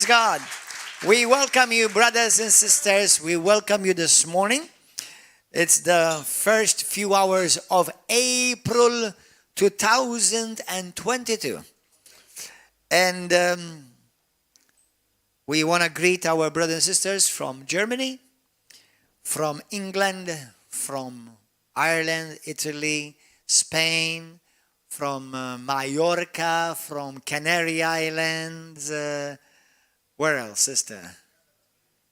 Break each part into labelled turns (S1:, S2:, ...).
S1: God. We welcome you, brothers and sisters. We welcome you this morning. It's the first few hours of April 2022. And we want to greet our brothers and sisters from Germany, from England, from Ireland, Italy, Spain, from Mallorca, from Canary Islands, where else, sister?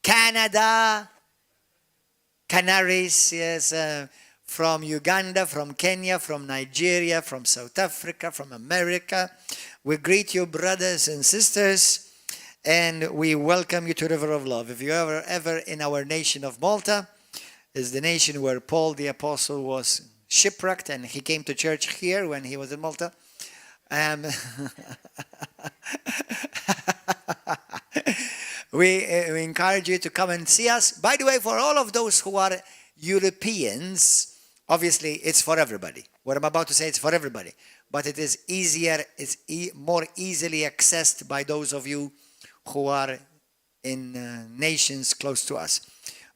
S1: Canada, Canaries, yes, from Uganda, from Kenya, from Nigeria, from South Africa, from America. We greet you, brothers and sisters, and we welcome you to River of Love. If you ever in our nation of Malta, is the nation where Paul the Apostle was shipwrecked, and he came to church here when he was in Malta. We encourage you to come and see us. By the way, for all of those who are Europeans, obviously it's for everybody. What I'm about to say is for everybody. But it is easier, it's more easily accessed by those of you who are in nations close to us.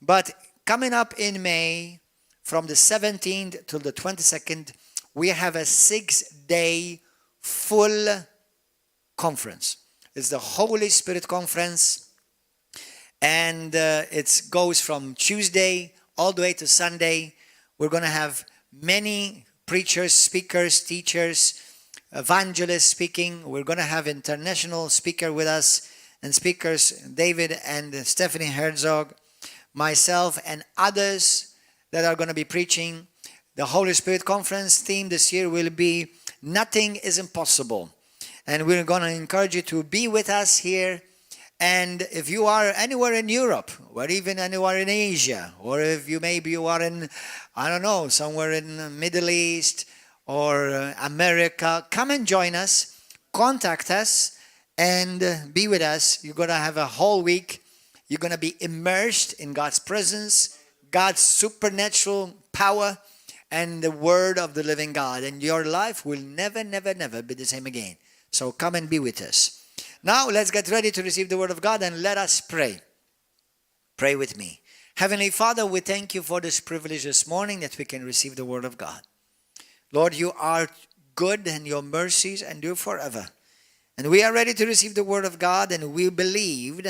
S1: But coming up in May, from the 17th till the 22nd, we have a 6-day full conference. It's the Holy Spirit Conference, and it goes from Tuesday all the way to Sunday. We're going to have many preachers, speakers, teachers, evangelists speaking. We're going to have international speaker with us, and speakers David and Stephanie Herzog, myself, and others that are going to be preaching. The Holy Spirit Conference theme this year will be Nothing is Impossible. And we're going to encourage you to be with us here. And if you are anywhere in Europe, or even anywhere in Asia, or if you are in, I don't know, somewhere in the Middle East or America, come and join us, contact us, and be with us. You're going to have a whole week. You're going to be immersed in God's presence, God's supernatural power, and the word of the living God. And your life will never, never, never be the same again. So come and be with us. Now let's get ready to receive the word of God, and let us pray. Pray with me. Heavenly Father, we thank you for this privilege this morning that we can receive the word of God. Lord, you are good, and your mercies endure forever. And we are ready to receive the word of God, and we believed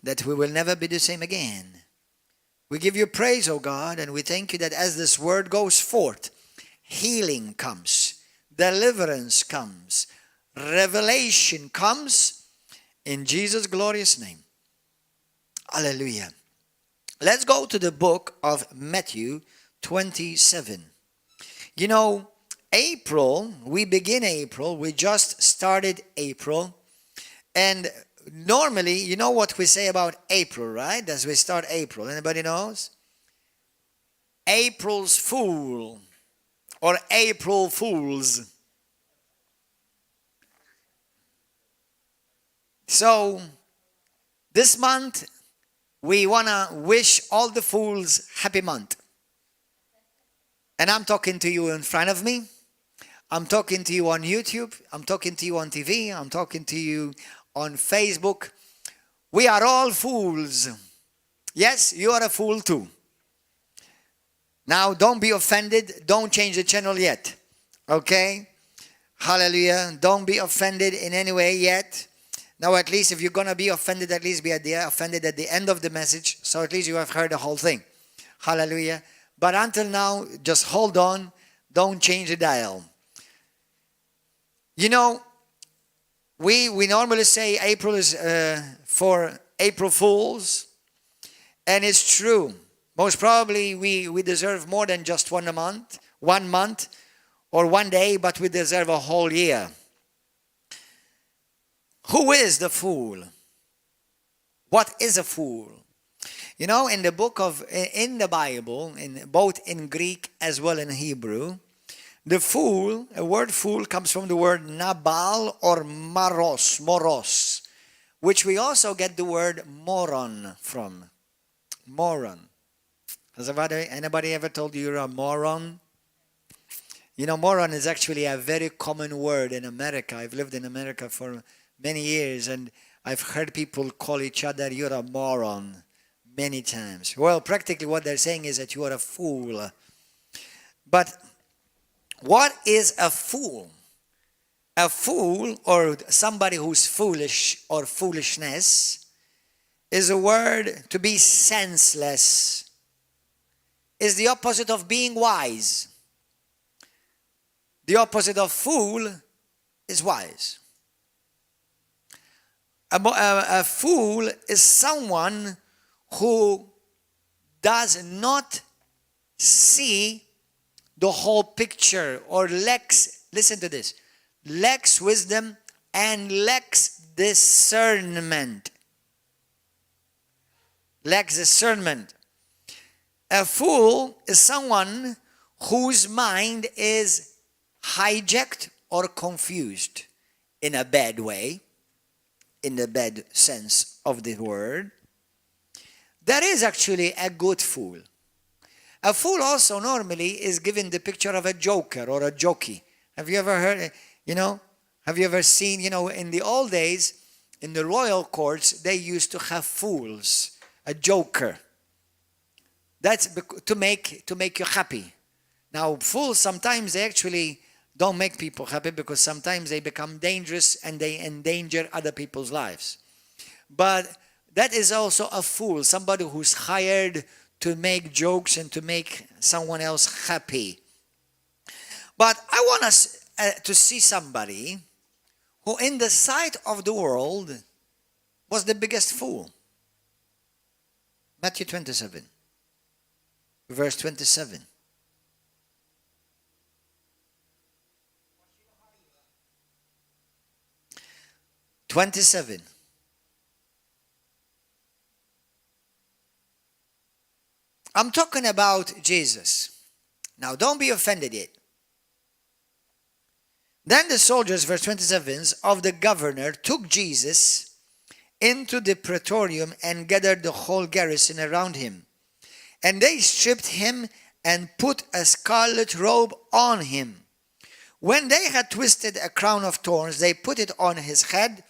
S1: that we will never be the same again. We give you praise, O God, and we thank you that as this word goes forth, healing comes, deliverance comes, revelation comes, in Jesus' glorious name. Hallelujah. Let's go to the book of Matthew 27. You know, April, we begin April, we just started April, and normally, you know what we say about April, right? As we start April. Anybody knows? April's Fool or April Fools. So, this month, we want to wish all the fools happy month. And I'm talking to you in front of me. I'm talking to you on YouTube. I'm talking to you on TV. I'm talking to you on Facebook. We are all fools. Yes, you are a fool too. Now, don't be offended. Don't change the channel yet. Okay? Hallelujah. Don't be offended in any way yet. Now, at least if you're going to be offended, at least be offended at the end of the message. So at least you have heard the whole thing. Hallelujah. But until now, just hold on. Don't change the dial. You know, we normally say April is for April Fools. And it's true. Most probably we deserve more than just 1 month, or 1 day, but we deserve a whole year. Who is the fool? What is a fool? You know, in the Bible, both in Greek as well in Hebrew, the fool, a word fool comes from the word nabal or moros, which we also get the word moron from. Moron. Has anybody ever told you you're a moron? You know, moron is actually a very common word in America. I've lived in America for many years, and I've heard people call each other, you're a moron, many times. Well, practically what they're saying is that you are a fool. But what is a fool? A fool, or somebody who's foolish or foolishness, is a word to be senseless. Is the opposite of being wise. The opposite of fool is wise. A fool is someone who does not see the whole picture, or lacks, listen to this, lacks wisdom and lacks discernment. Lacks discernment. A fool is someone whose mind is hijacked or confused in a bad way, in the bad sense of the word. There is actually a good fool. A fool also normally is given the picture of a joker or a jockey. Have you ever heard, have you ever seen, in the old days, in the royal courts, they used to have fools, a joker. That's to make you happy. Now, fools, sometimes they actually don't make people happy because sometimes they become dangerous and they endanger other people's lives. But that is also a fool, somebody who's hired to make jokes and to make someone else happy. But I want us to see somebody who in the sight of the world was the biggest fool. Matthew 27, verse 27. I'm talking about Jesus. Now, don't be offended yet. Then the soldiers, verse 27, of the governor took Jesus into the praetorium and gathered the whole garrison around him. And they stripped him and put a scarlet robe on him. When they had twisted a crown of thorns, they put it on his head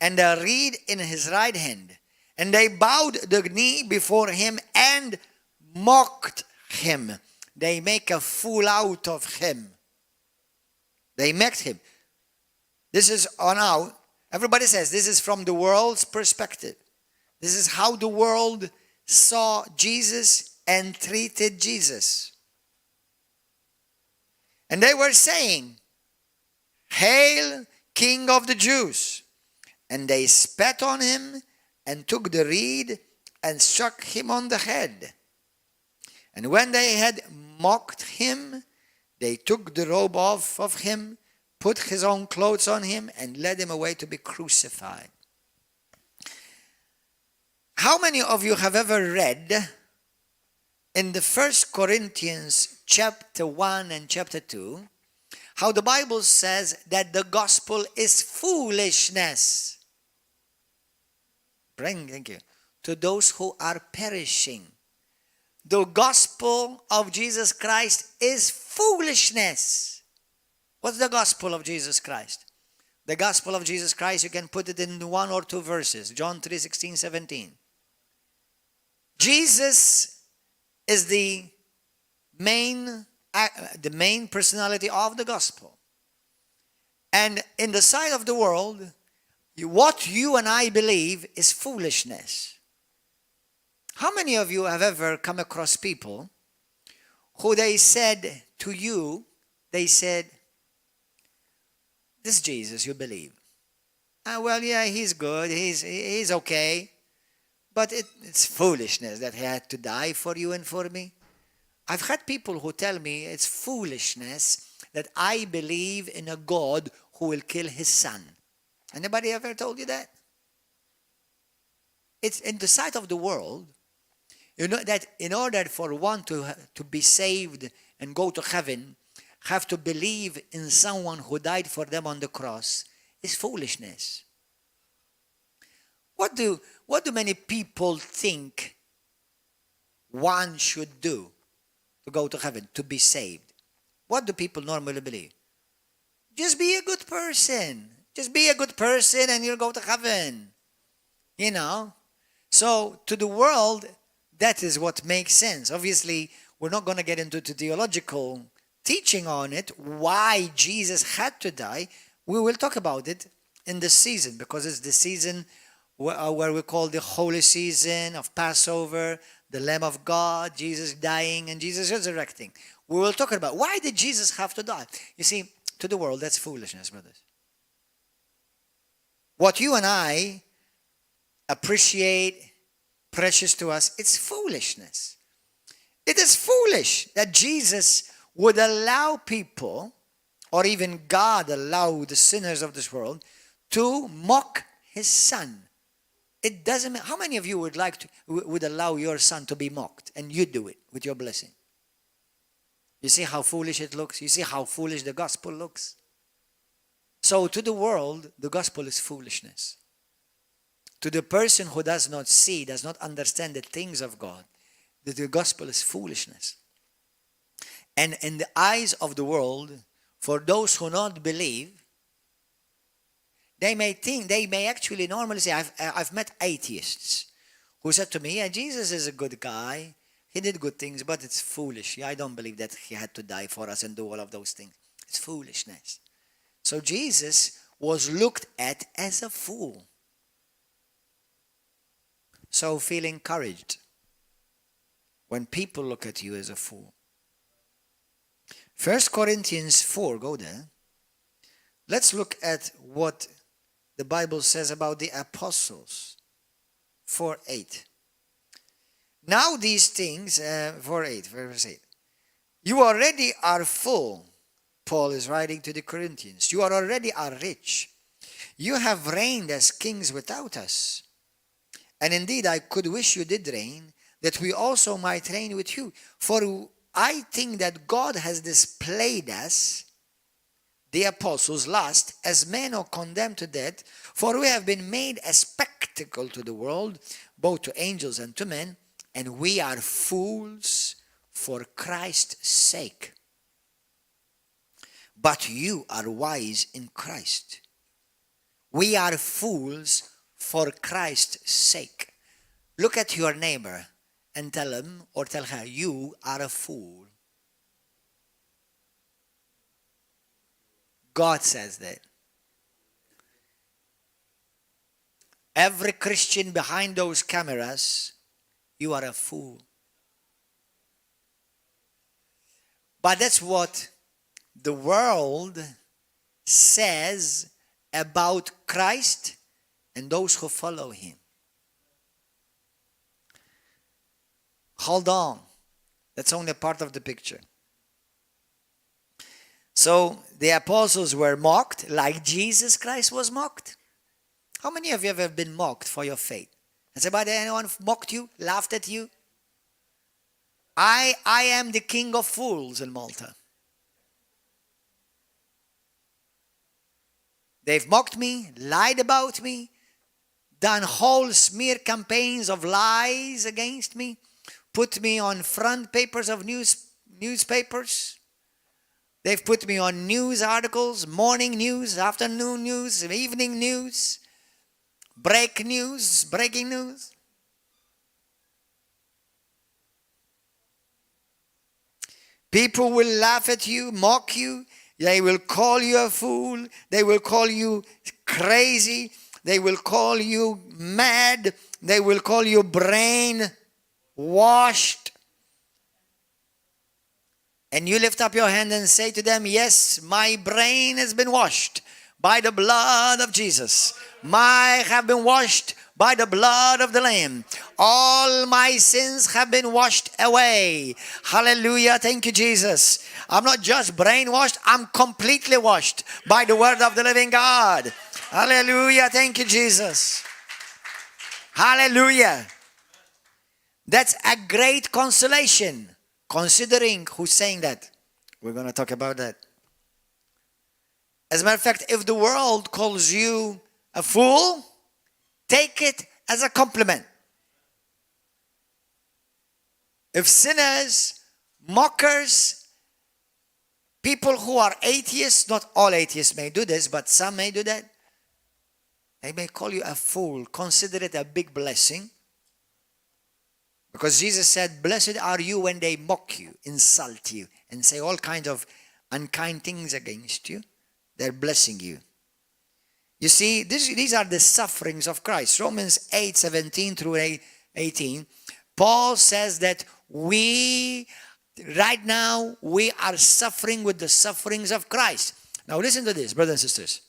S1: and a reed in his right hand. And they bowed the knee before him and mocked him. They make a fool out of him. They mocked him. This is now, everybody says this is from the world's perspective. This is how the world saw Jesus and treated Jesus. And they were saying, "Hail, King of the Jews." And they spat on him and took the reed and struck him on the head. And when they had mocked him, they took the robe off of him, put his own clothes on him, and led him away to be crucified. How many of you have ever read in the 1 Corinthians chapter 1 and chapter 2, how the Bible says that the gospel is foolishness? Thank you. To those who are perishing. The gospel of Jesus Christ is foolishness. What's the gospel of Jesus Christ? The gospel of Jesus Christ, you can put it in 1 or 2 verses. John 3:16, 17. Jesus is the main personality of the gospel. And in the sight of the world, what you and I believe is foolishness. How many of you have ever come across people who they said to you, they said, "This Jesus you believe. Well, yeah, he's good, he's okay, but it's foolishness that he had to die for you and for me." I've had people who tell me it's foolishness that I believe in a God who will kill his son. Anybody ever told you that? It's in the sight of the world. You know that in order for one to be saved and go to heaven, have to believe in someone who died for them on the cross is foolishness. What do many people think one should do to go to heaven, to be saved? What do people normally believe? Just be a good person. Just be a good person and you'll go to heaven. You know? So to the world, that is what makes sense. Obviously, we're not going to get into the theological teaching on it, why Jesus had to die. We will talk about it in this season, because it's the season where we call the holy season of Passover, the Lamb of God, Jesus dying and Jesus resurrecting. We will talk about why did Jesus have to die. You see, to the world, that's foolishness, brothers. What you and I appreciate, precious to us, it's foolishness. It is foolish that Jesus would allow people, or even God allow the sinners of this world, to mock his son. It doesn't matter. How many of you would allow your son to be mocked, and you do it with your blessing? You see how foolish it looks? You see how foolish the gospel looks? So to the world, the gospel is foolishness. To the person who does not see, does not understand the things of God, the gospel is foolishness. And in the eyes of the world, for those who not believe, they may actually normally say, I've met atheists who said to me, yeah, Jesus is a good guy. He did good things, but it's foolish. Yeah, I don't believe that he had to die for us and do all of those things. It's foolishness. So Jesus was looked at as a fool. So feel encouraged when people look at you as a fool. 1 Corinthians 4, go there. Let's look at what the Bible says about the apostles. 4:8. Now these things, 4:8, verse 8. You already are full, Paul is writing to the Corinthians. You already are rich. You have reigned as kings without us. And indeed, I could wish you did reign, that we also might reign with you. For I think that God has displayed us, the apostles, last, as men are condemned to death, for we have been made a spectacle to the world, both to angels and to men, and we are fools for Christ's sake. But you are wise in Christ. We are fools for Christ's sake. Look at your neighbor and tell him or tell her, you are a fool. God says that. Every Christian behind those cameras, you are a fool. But that's what the world says about Christ and those who follow him. Hold on. That's only part of the picture. So the apostles were mocked like Jesus Christ was mocked. How many of you have ever been mocked for your faith? Has anyone mocked you, laughed at you? I am the king of fools in Malta. They've mocked me, lied about me, done whole smear campaigns of lies against me, put me on front papers of newspapers. They've put me on news articles, morning news, afternoon news, evening news, breaking news. People will laugh at you, mock you. They will call you a fool. They will call you crazy. They will call you mad. They will call you brain washed. And you lift up your hand and say to them, yes, my brain has been washed by the blood of Jesus. I have been washed by the blood of the Lamb. All my sins have been washed away. Hallelujah. Thank you, Jesus. I'm not just brainwashed. I'm completely washed by the word of the living God. Hallelujah. Thank you, Jesus. Hallelujah. That's a great consolation. Considering who's saying that. We're going to talk about that. As a matter of fact, if the world calls you a fool, take it as a compliment. If sinners, mockers, people who are atheists, not all atheists may do this, but some may do that. They may call you a fool. Consider it a big blessing. Because Jesus said, blessed are you when they mock you, insult you, and say all kinds of unkind things against you. They're blessing you. You see, these are the sufferings of Christ. Romans 8:17 through 18. Paul says that right now, we are suffering with the sufferings of Christ. Now listen to this, brothers and sisters.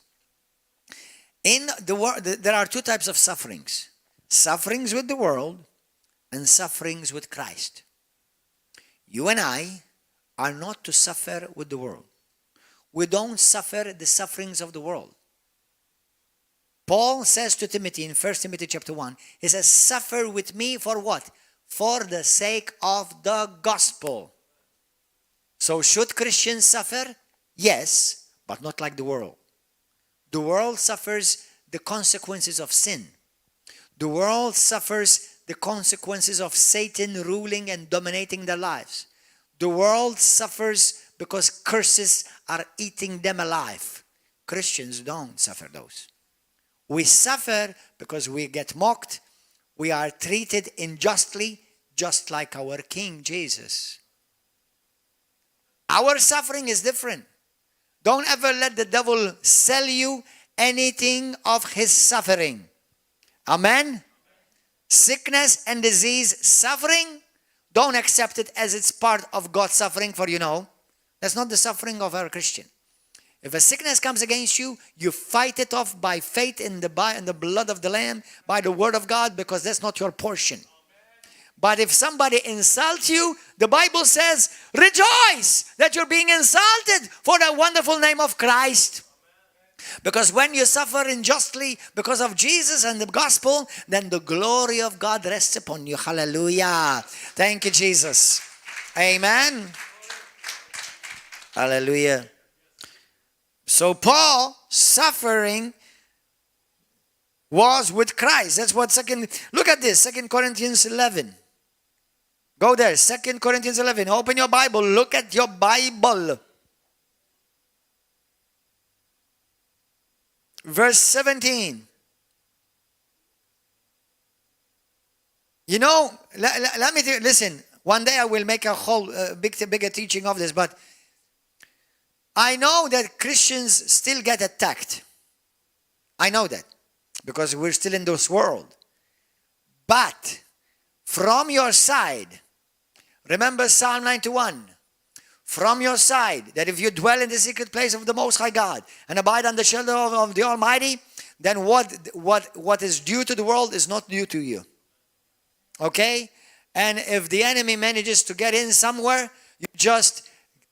S1: In the world, there are two types of sufferings. Sufferings with the world and sufferings with Christ. You and I are not to suffer with the world. We don't suffer the sufferings of the world. Paul says to Timothy in 1 Timothy chapter 1, he says, suffer with me for what? For the sake of the gospel. So should Christians suffer? Yes, but not like the world. The world suffers the consequences of sin. The world suffers the consequences of Satan ruling and dominating their lives. The world suffers because curses are eating them alive. Christians don't suffer those. We suffer because we get mocked. We are treated unjustly, just like our King Jesus. Our suffering is different. Don't ever let the devil sell you anything of his suffering. Amen? Sickness and disease, suffering, don't accept it as it's part of God's suffering for you know. That's not the suffering of our Christian. If a sickness comes against you, you fight it off by faith in the blood of the Lamb, by the word of God, because that's not your portion. But if somebody insults you, the Bible says, rejoice that you're being insulted for the wonderful name of Christ. Because when you suffer unjustly because of Jesus and the gospel, then the glory of God rests upon you. Hallelujah. Thank you, Jesus. Amen. Hallelujah. So Paul suffering was with Christ. That's what look at this, 2 Corinthians 11. Go there, 2 Corinthians 11. Open your Bible, look at your Bible. Verse 17. You know, let me listen. One day I will make a whole bigger teaching of this, but I know that Christians still get attacked. I know that because we're still in this world. But from your side, remember Psalm 91. From your side, that if you dwell in the secret place of the Most High God and abide under the shelter of the Almighty, then what is due to the world is not due to you. Okay? And if the enemy manages to get in somewhere, you just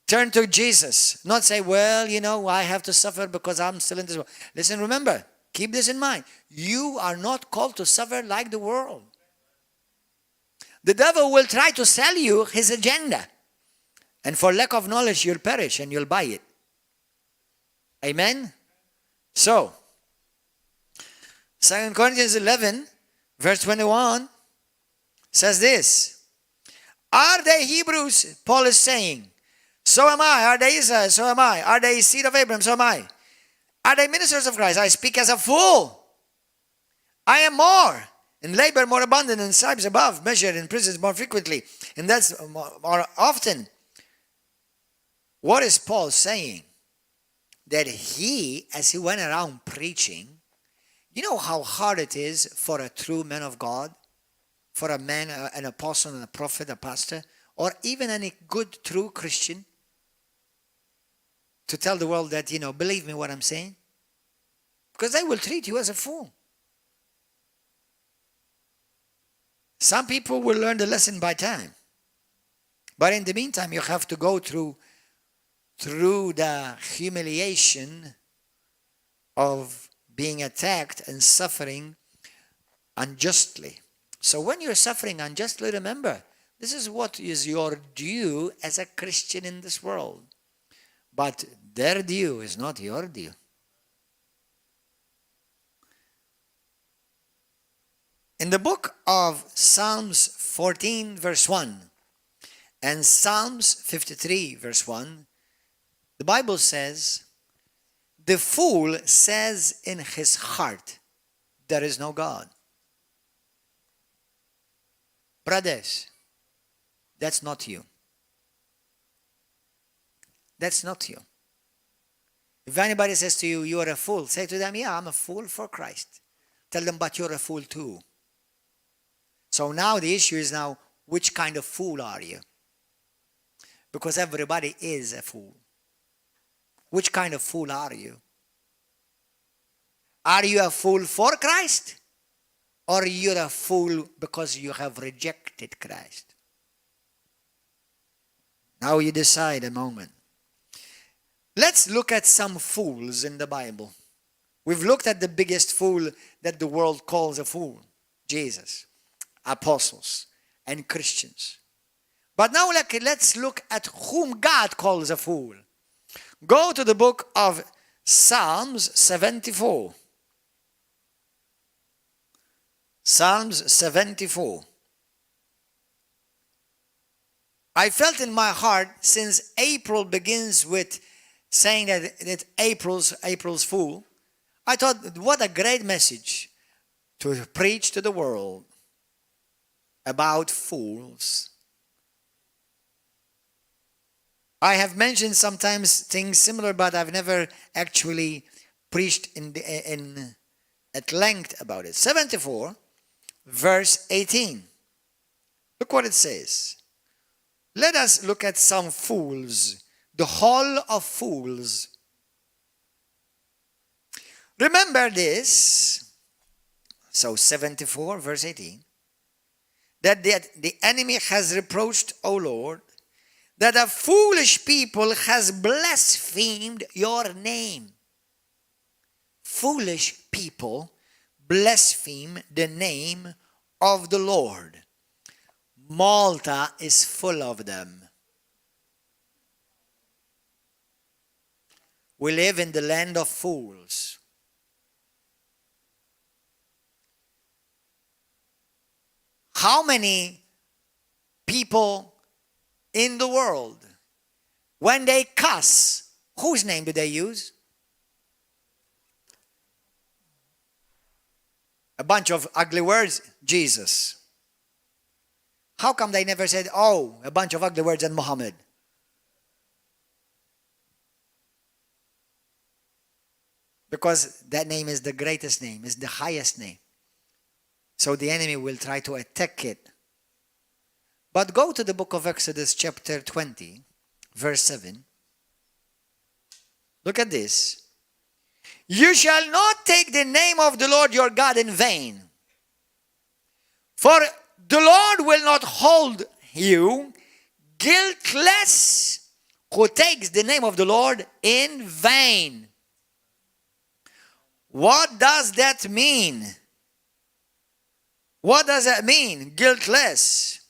S1: turn to Jesus. Not say, well, you know, I have to suffer because I'm still in this world. Listen, remember, keep this in mind. You are not called to suffer like the world. The devil will try to sell you his agenda. And for lack of knowledge, you'll perish and you'll buy it. Amen? So, 2 Corinthians 11, verse 21, says this. Are they Hebrews? Paul is saying. So am I. Are they Israel? So am I. Are they seed of Abraham? So am I. Are they ministers of Christ? I speak as a fool. I am more. In labor more abundant, in stripes above measure, in prisons more frequently. And that's more often. What is Paul saying? That he, as he went around preaching, you know how hard it is for a true man of God, for a man, an apostle, and a prophet, a pastor, or even any good, true Christian, to tell the world that, you know, believe me what I'm saying? Because they will treat you as a fool. Some people will learn the lesson by time. But in the meantime, you have to go through the humiliation of being attacked and suffering unjustly. So when you're suffering unjustly, remember, this is what is your due as a Christian in this world. But their due is not your due. In the book of Psalms 14, verse 1, and Psalms 53, verse 1, the Bible says, the fool says in his heart, there is no God. Brothers, that's not you. That's not you. If anybody says to you, you're a fool, say to them, yeah, I'm a fool for Christ. Tell them, but you're a fool too. So now the issue is now, which kind of fool are you? Because everybody is a fool. Which kind of fool are you? Are you a fool for Christ? Or you're a fool because you have rejected Christ? Now you decide a moment. Let's look at some fools in the Bible. We've looked at the biggest fool that the world calls a fool. Jesus, apostles, and Christians. But now let's look at whom God calls a fool. Go to the book of Psalms 74. Psalms 74. I felt in my heart, since April begins with saying that April's fool, I thought, what a great message to preach to the world about fools. I have mentioned sometimes things similar, but I've never actually preached at length about it. 74, verse 18. Look what it says. Let us look at some fools, the hall of fools. Remember this, so 74, verse 18, that the enemy has reproached, O Lord, that a foolish people has blasphemed your name. Foolish people blaspheme the name of the Lord. Malta is full of them. We live in the land of fools. How many people in the world, when they cuss, whose name do they use? A bunch of ugly words. Jesus. How come they never said, oh, a bunch of ugly words and Muhammad? Because that name is the greatest name, is the highest name. So the enemy will try to attack it. But go to the book of Exodus chapter 20, verse 7. Look at this. You shall not take the name of the Lord your God in vain. For the Lord will not hold you guiltless who takes the name of the Lord in vain. What does that mean? What does that mean? Guiltless.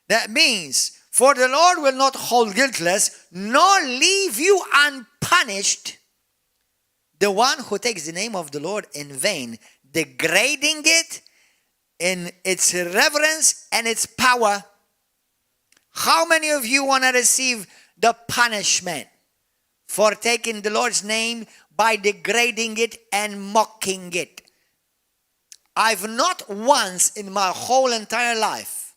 S1: That means, for the Lord will not hold guiltless, nor leave you unpunished, the one who takes the name of the Lord in vain, degrading it in its reverence and its power. How many of you want to receive the punishment for taking the Lord's name by degrading it and mocking it? I've not once in my whole entire life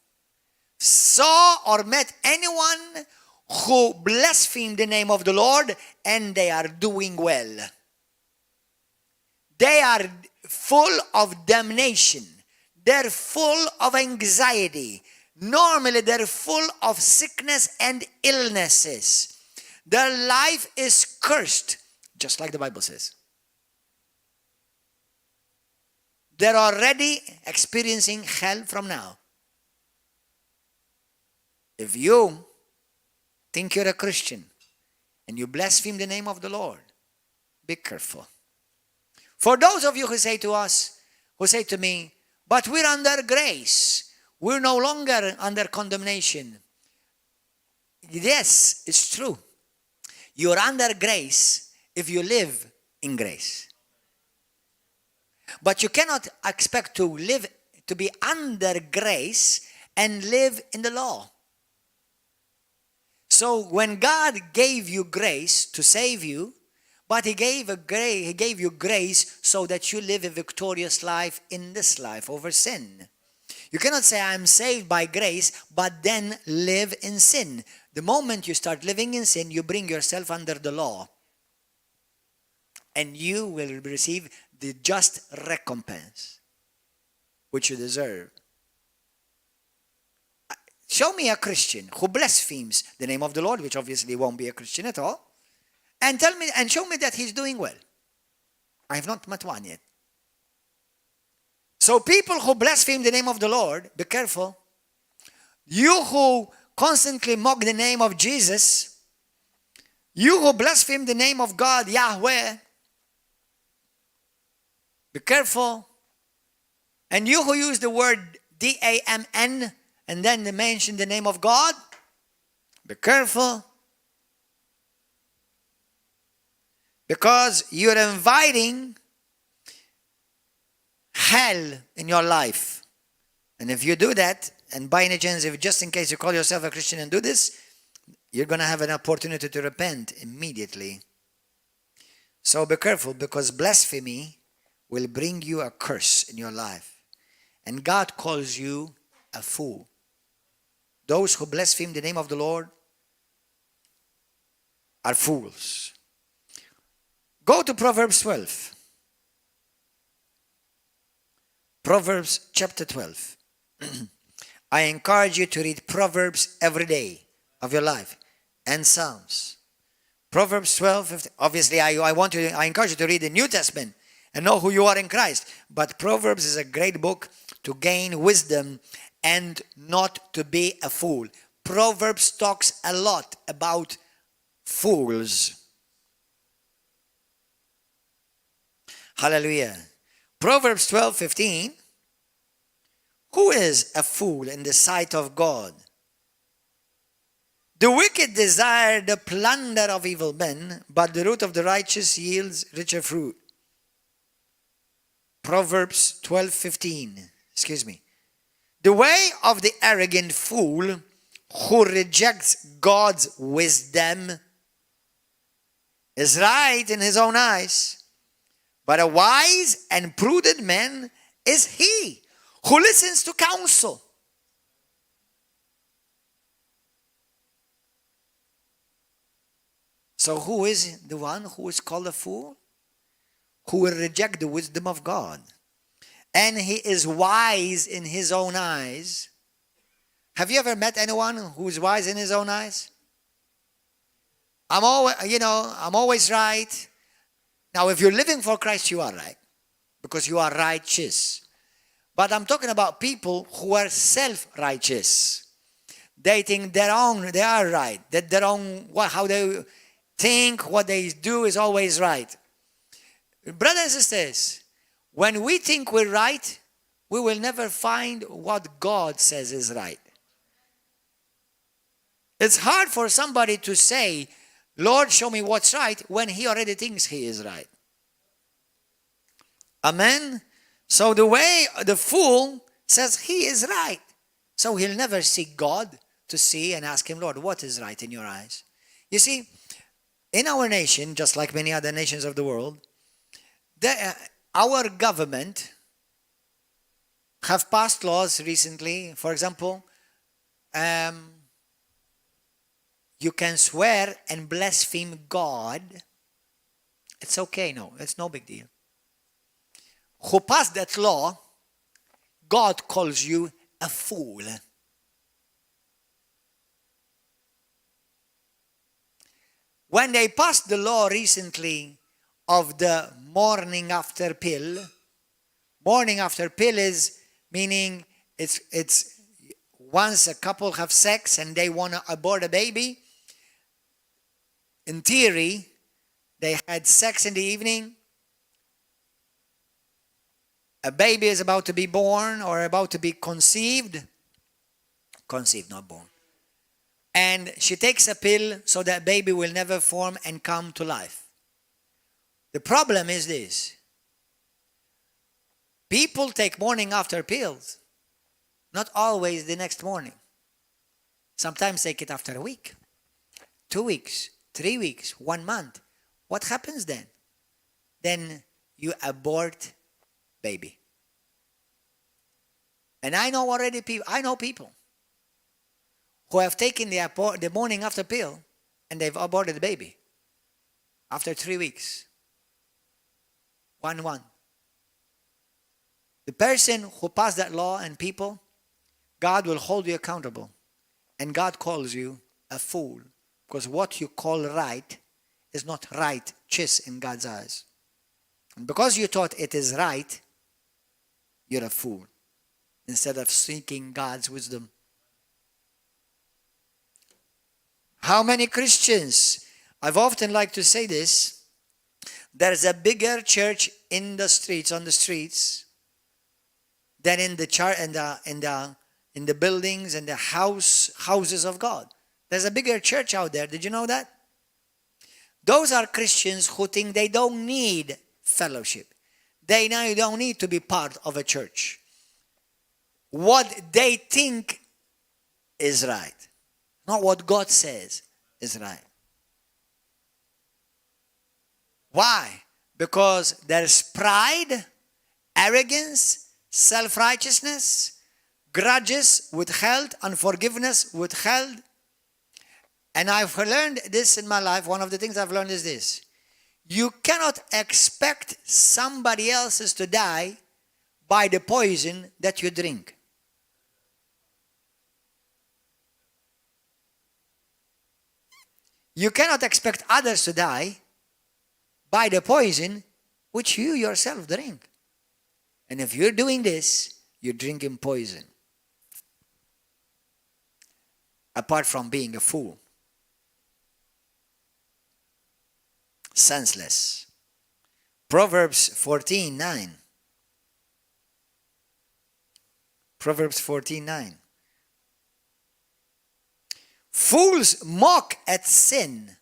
S1: saw or met anyone who blasphemed the name of the Lord and they are doing well. They are full of damnation. They're full of anxiety. Normally they're full of sickness and illnesses. Their life is cursed, just like the Bible says. They're already experiencing hell from now. If you think you're a Christian and you blaspheme the name of the Lord, be careful. For those of you who say to us, who say to me, but we're under grace. We're no longer under condemnation. Yes, it's true. You're under grace if you live in grace. But you cannot expect to be under grace and live in the law. So when God gave you grace to save you, But he gave you grace so that you live a victorious life in this life over sin. You cannot say, I'm saved by grace, but then live in sin. The moment you start living in sin, you bring yourself under the law. And you will receive the just recompense, which you deserve. Show me a Christian who blasphemes the name of the Lord, which obviously won't be a Christian at all, and tell me and show me that he's doing well. I have not met one yet. So people who blaspheme the name of the Lord, be careful. You who constantly mock the name of Jesus, you who blaspheme the name of God, Yahweh, be careful. And you who use the word D-A-M-N and then they mention the name of God, be careful. Because you're inviting hell in your life. And if you do that, and by any chance, if just in case you call yourself a Christian and do this, you're going to have an opportunity to repent immediately. So be careful, because blasphemy will bring you a curse in your life. And God calls you a fool. Those who blaspheme the name of the Lord are fools. Go to Proverbs 12. Proverbs chapter 12. I encourage you to read Proverbs every day of your life and Psalms. Proverbs 12, obviously I encourage you to read the New Testament and know who you are in Christ. But Proverbs is a great book to gain wisdom and not to be a fool. Proverbs talks a lot about fools. Hallelujah. Proverbs 12:15. Who is a fool in the sight of God? The wicked desire the plunder of evil men, but the root of the righteous yields richer fruit. Proverbs 12:15. The way of the arrogant fool who rejects God's wisdom is right in his own eyes, but a wise and prudent man is he who listens to counsel. So who is the one who is called a fool? Who will reject the wisdom of God. And he is wise in his own eyes. Have you ever met anyone who is wise in his own eyes? I'm always right. Now, if you're living for Christ, you are right, because you are righteous. But I'm talking about people who are self-righteous. They think they are right, that how they think, what they do is always right. Brothers and sisters, when we think we're right, we will never find what God says is right. It's hard for somebody to say, Lord, show me what's right, when he already thinks he is right. Amen? So the way the fool says he is right. So he'll never seek God to see and ask him, Lord, what is right in your eyes? You see, in our nation, just like many other nations of the world, our government have passed laws recently. For example, you can swear and blaspheme God. It's okay, it's no big deal. Who passed that law, God calls you a fool. When they passed the law recently of the morning after pill is meaning it's once a couple have sex and they want to abort a baby. In theory, they had sex in the evening. A baby is about to be born or about to be conceived, not born. And she takes a pill so that baby will never form and come to life. The problem is this. People take morning after pills, not always the next morning. Sometimes take it after a week, 2 weeks, 3 weeks, 1 month. what happens then? Then you abort baby. And I know people who have taken the morning after pill and they've aborted the baby after 3 weeks. 1-1. The person who passed that law and people, God will hold you accountable. And God calls you a fool. Because what you call right is not right, in God's eyes. And because you thought it is right, you're a fool. Instead of seeking God's wisdom. How many Christians, I've often liked to say this, there's a bigger church on the streets, than in the buildings and the houses of God. There's a bigger church out there. Did you know that? Those are Christians who think they don't need fellowship. They don't need to be part of a church. What they think is right, not what God says is right. Why? Because there's pride, arrogance, self-righteousness, grudges withheld, unforgiveness withheld. And I've learned this in my life. One of the things I've learned is this. You cannot expect somebody else's to die by the poison that you drink. You cannot expect others to die by the poison which you yourself drink. And if you're doing this, you're drinking poison. Apart from being a fool. Senseless. Proverbs 14:9. Proverbs 14:9. Fools mock at sin,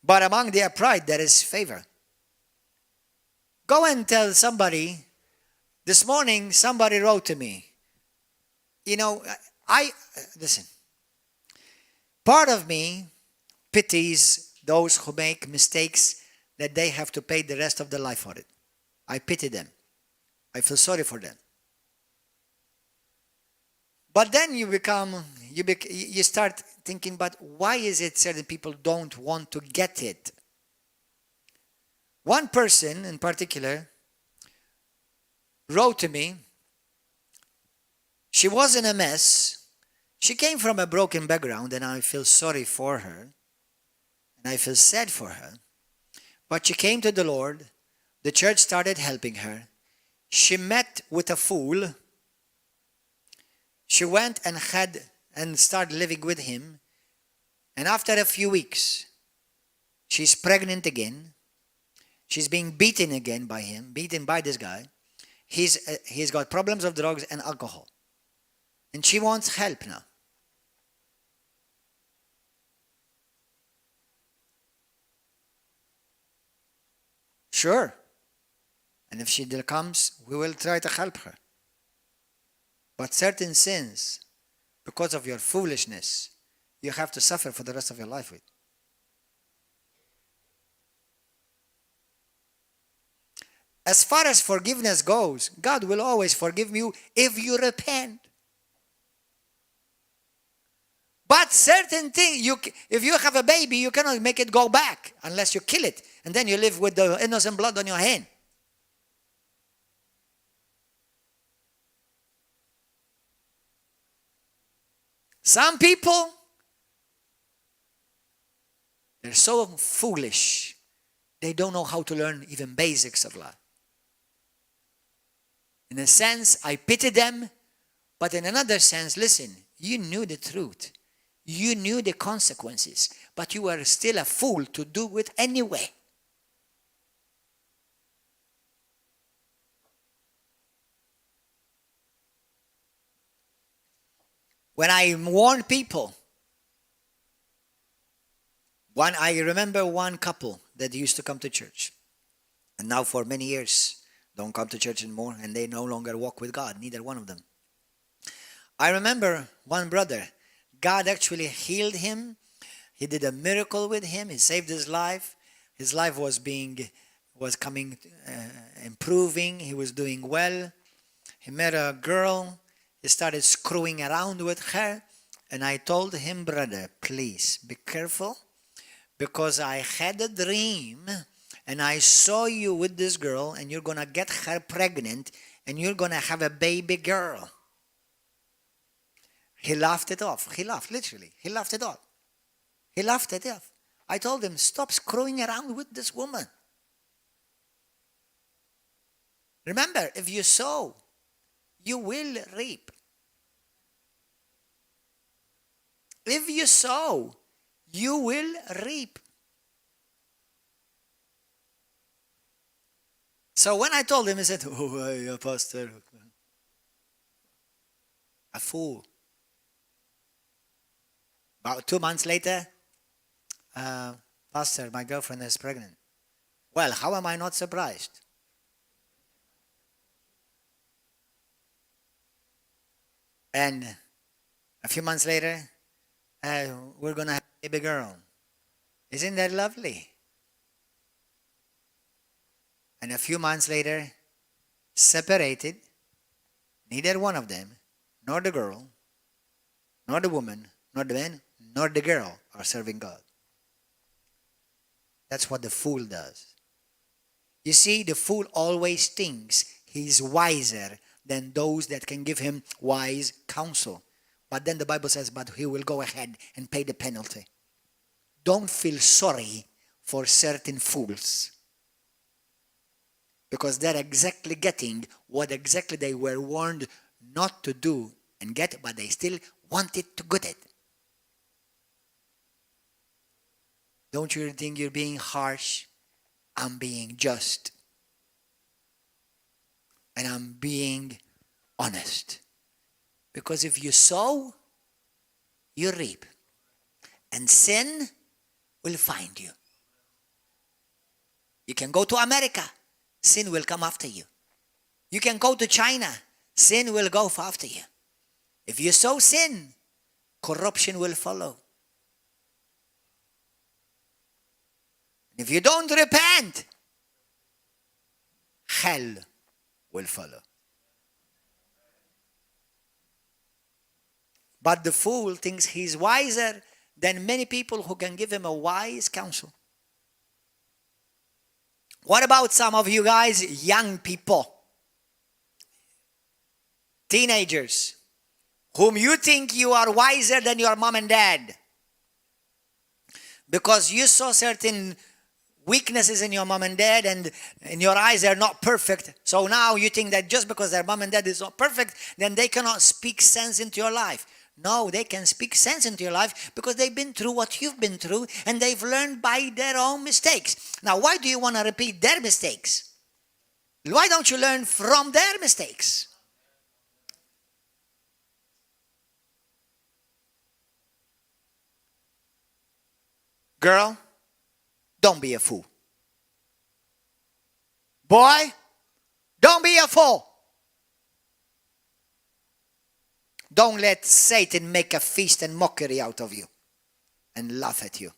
S1: but among the upright there is favor. Go and tell somebody. This morning somebody wrote to me. Listen. Part of me pities those who make mistakes that they have to pay the rest of their life for it. I pity them. I feel sorry for them. But then you start thinking, but why is it certain people don't want to get it? One person in particular wrote to me. She was in a mess. She came from a broken background, and I feel sorry for her. And I feel sad for her. But she came to the Lord. The church started helping her. She met with a fool. She went and started living with him. And after a few weeks, she's pregnant again. She's being beaten again by him, beaten by this guy. He's got problems of drugs and alcohol. And she wants help now. Sure. And if she comes, we will try to help her. But certain sins, because of your foolishness, you have to suffer for the rest of your life with. As far as forgiveness goes, God will always forgive you if you repent. But certain things, if you have a baby, you cannot make it go back unless you kill it. And then you live with the innocent blood on your hand. Some people, they're so foolish, they don't know how to learn even basics of life. In a sense, I pity them, but in another sense, listen, you knew the truth. You knew the consequences, but you were still a fool to do it anyway. When I warn people, I remember one couple that used to come to church, and now for many years don't come to church anymore, and they no longer walk with God, neither one of them. I remember one brother, God actually healed him. He did a miracle with him. He saved his life. His life was improving. He was doing well. He met a girl. He started screwing around with her. And I told him, brother, please be careful, because I had a dream and I saw you with this girl and you're going to get her pregnant and you're going to have a baby girl. He laughed it off. He laughed, literally. He laughed it off. He laughed it off. I told him, stop screwing around with this woman. Remember, if you sow, you will reap. If you sow, you will reap. So when I told him, he said, oh, pastor, a fool. About 2 months later, pastor, my girlfriend is pregnant. Well, how am I not surprised? And a few months later, we're going to have a baby girl. Isn't that lovely? And a few months later, separated, neither one of them, nor the girl, nor the woman, nor the man, nor the girl are serving God. That's what the fool does. You see, the fool always thinks he's wiser than those that can give him wise counsel. But then the Bible says, but he will go ahead and pay the penalty. Don't feel sorry for certain fools, because they're exactly getting what exactly they were warned not to do and get, but they still wanted to get it. Don't you think you're being harsh? I'm being just. And I'm being honest. Because if you sow, you reap. And sin will find you. You can go to America, sin will come after you. You can go to China, sin will go after you. If you sow sin, corruption will follow. If you don't repent, hell will follow. But the fool thinks he's wiser than many people who can give him a wise counsel. What about some of you guys, young people, teenagers, whom you think you are wiser than your mom and dad because you saw certain weaknesses in your mom and dad, and in your eyes they're not perfect. So now you think that just because their mom and dad is not perfect, then they cannot speak sense into your life. No, they can speak sense into your life because they've been through what you've been through and they've learned by their own mistakes. Now, why do you want to repeat their mistakes? Why don't you learn from their mistakes? Girl, don't be a fool. Boy, don't be a fool. Don't let Satan make a feast and mockery out of you and laugh at you.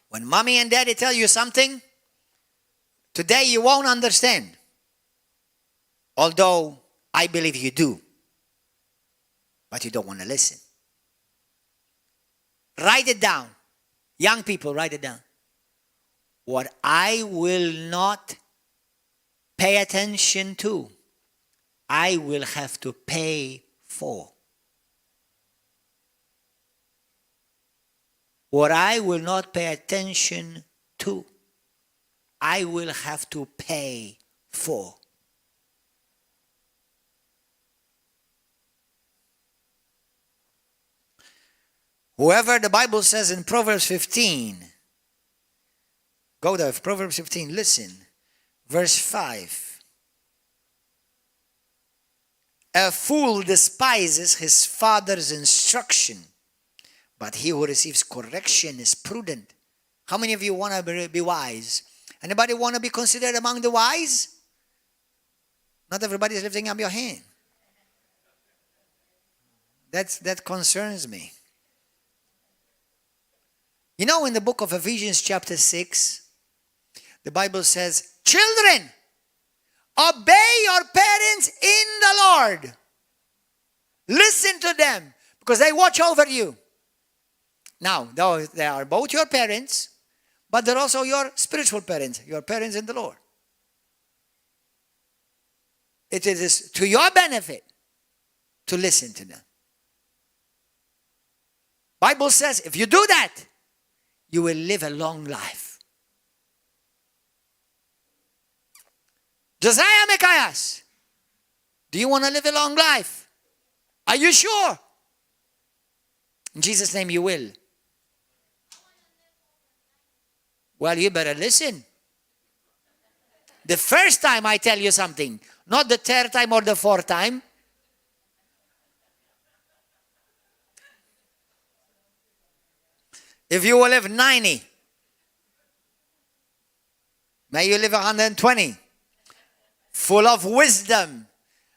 S1: When mommy and daddy tell you something, today you won't understand. Although I believe you do. But you don't want to listen. Write it down. Young people, write it down. What I will not pay attention to, I will have to pay for. What I will not pay attention to, I will have to pay for. Whoever, the Bible says in Proverbs 15, go there, Proverbs 15, listen, verse 5. A fool despises his father's instruction, but he who receives correction is prudent. How many of you want to be wise? Anybody want to be considered among the wise? Not everybody is lifting up your hand. That concerns me. You know, in the book of Ephesians chapter 6, the Bible says, children, obey your parents in the Lord. Listen to them because they watch over you. Now, they are both your parents, but they're also your spiritual parents, your parents in the Lord. It is to your benefit to listen to them. Bible says if you do that, you will live a long life. Josiah Micaias, do you want to live a long life? Are you sure? In Jesus' name you will. Well, you better listen. The first time I tell you something, not the third time or the fourth time. If you will live 90, may you live 120. Full of wisdom,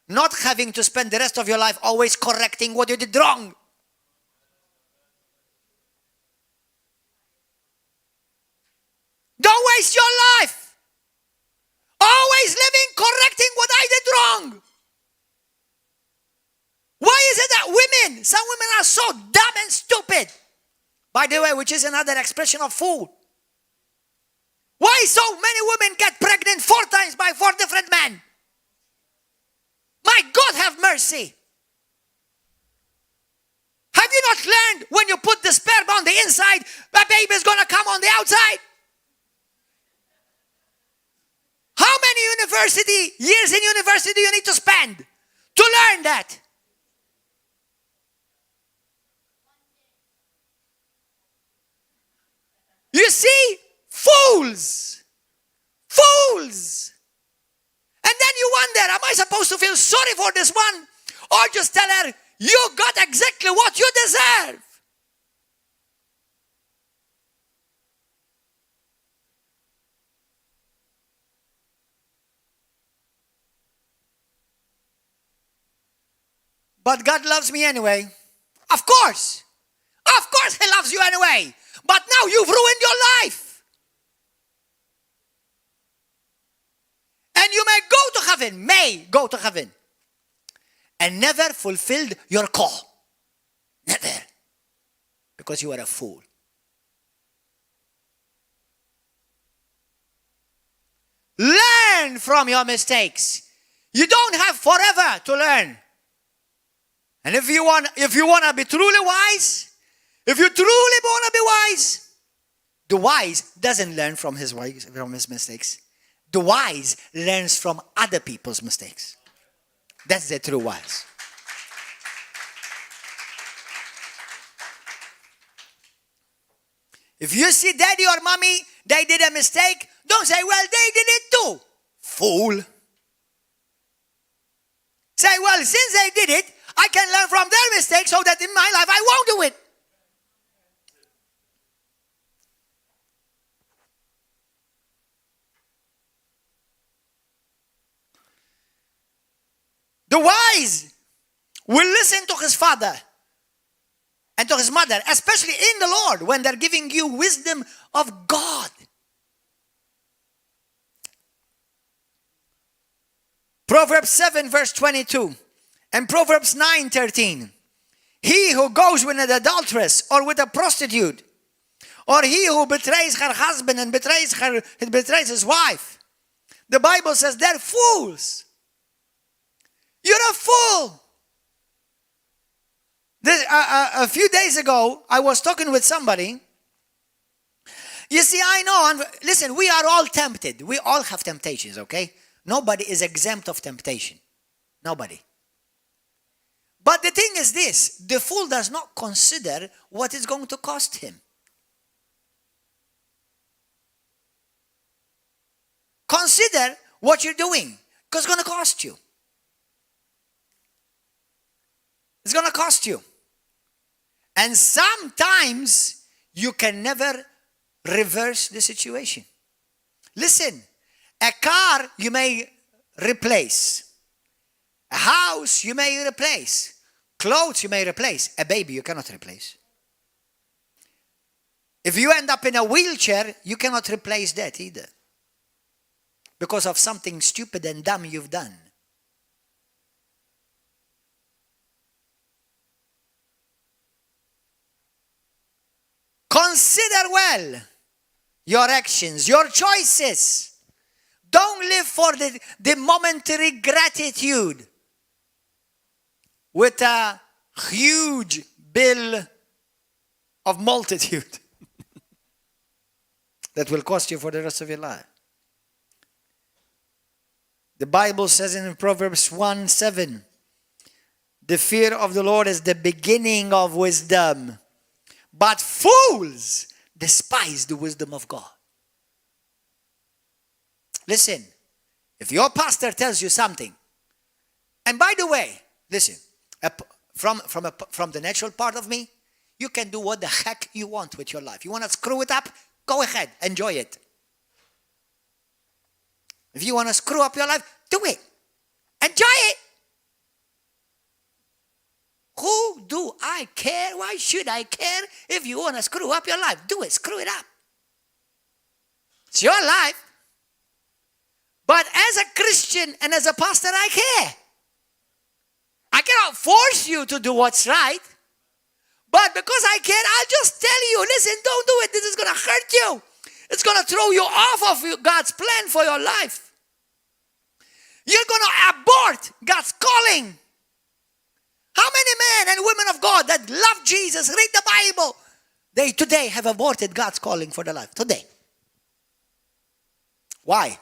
S1: not having to spend the rest of your life always correcting what you did wrong. Don't waste your life always living correcting what I did wrong. Why is it that some women are so dumb and stupid? By the way, which is another expression of fool. Why so many women get pregnant 4 times by 4 different men? My God, have mercy. Have you not learned when you put the sperm on the inside, the baby is going to come on the outside? How many years in university do you need to spend to learn that? You see? Fools. Fools. And then you wonder, am I supposed to feel sorry for this one? Or just tell her, you got exactly what you deserve? But God loves me anyway. Of course. Of course He loves you anyway. But now you've ruined your life. And you may go to heaven, and never fulfilled your call. Never. Because you are a fool. Learn from your mistakes. You don't have forever to learn. And if you want to be truly wise, if you truly want to be wise, the wise doesn't learn from his mistakes. The wise learns from other people's mistakes. That's the true wise. If you see daddy or mommy, they did a mistake, don't say, well, they did it too. Fool. Say, well, since they did it, I can learn from their mistakes so that in my life I won't do it. The wise will listen to his father and to his mother, especially in the Lord, when they're giving you wisdom of God. Proverbs 7 verse 22 and Proverbs 9:13. He who goes with an adulteress or with a prostitute, or he who betrays her husband and betrays his wife, the Bible says they're fools. You're a fool. A few days ago, I was talking with somebody. You see, I know, and listen, we are all tempted. We all have temptations, okay? Nobody is exempt of temptation. Nobody. But the thing is this, the fool does not consider what it's going to cost him. Consider what you're doing, because it's going to cost you. It's going to cost you. And sometimes you can never reverse the situation. Listen, a car you may replace. A house you may replace. Clothes you may replace. A baby you cannot replace. If you end up in a wheelchair, you cannot replace that either. Because of something stupid and dumb you've done. Consider well your actions, your choices. Don't live for the momentary gratitude with a huge bill of multitude that will cost you for the rest of your life. The Bible says in Proverbs 1:7, the fear of the Lord is the beginning of wisdom, but fools despise the wisdom of God. Listen, if your pastor tells you something, and by the way, listen, from the natural part of me, you can do what the heck you want with your life. You want to screw it up? Go ahead, enjoy it. If you want to screw up your life, do it. Enjoy it. Who do I care? Why should I care if you want to screw up your life? Do it, screw it up. It's your life. But as a Christian and as a pastor, I care. I cannot force you to do what's right. But because I care, I'll just tell you, listen, don't do it. This is going to hurt you. It's going to throw you off of God's plan for your life. You're going to abort God's calling. How many men and women of God that love Jesus, read the Bible, they today have aborted God's calling for their life? Today. Why?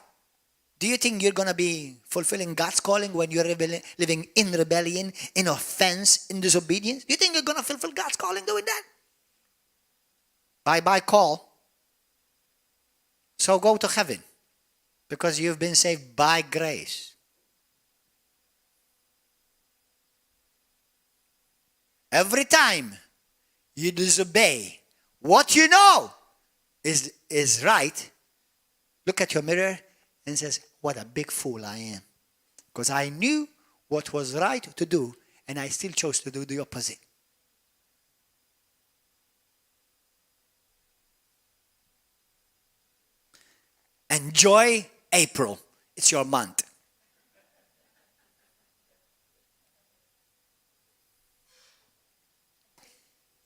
S1: Do you think you're going to be fulfilling God's calling when you're living in rebellion, in offense, in disobedience? Do you think you're going to fulfill God's calling doing that? Bye-bye call. So go to heaven because you've been saved by grace. Every time you disobey what you know is right, look at your mirror and says, what a big fool I am. Because I knew what was right to do, and I still chose to do the opposite. Enjoy April. It's your month.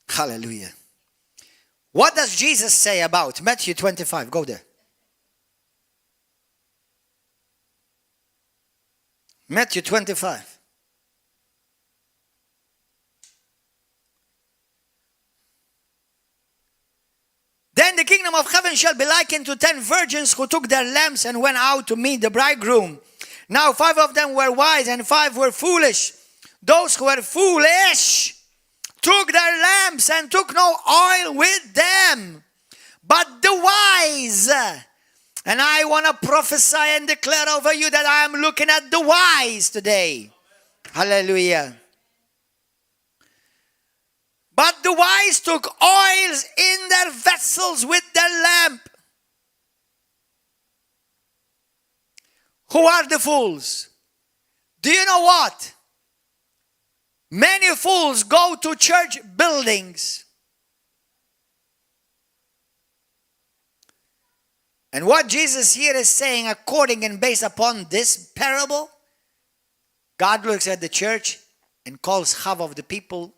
S1: Hallelujah. What does Jesus say about Matthew 25? Go there. Matthew 25. Then the kingdom of heaven shall be likened to 10 virgins who took their lamps and went out to meet the bridegroom. Now 5 of them were wise and 5 were foolish. Those who were foolish took their lamps and took no oil with them. But the wise, and I want to prophesy and declare over you that I am looking at the wise today. Hallelujah. But the wise took oils in their vessels with their lamp. Who are the fools? Do you know what? Many fools go to church buildings. And what Jesus here is saying, according and based upon this parable, God looks at the church and calls half of the people,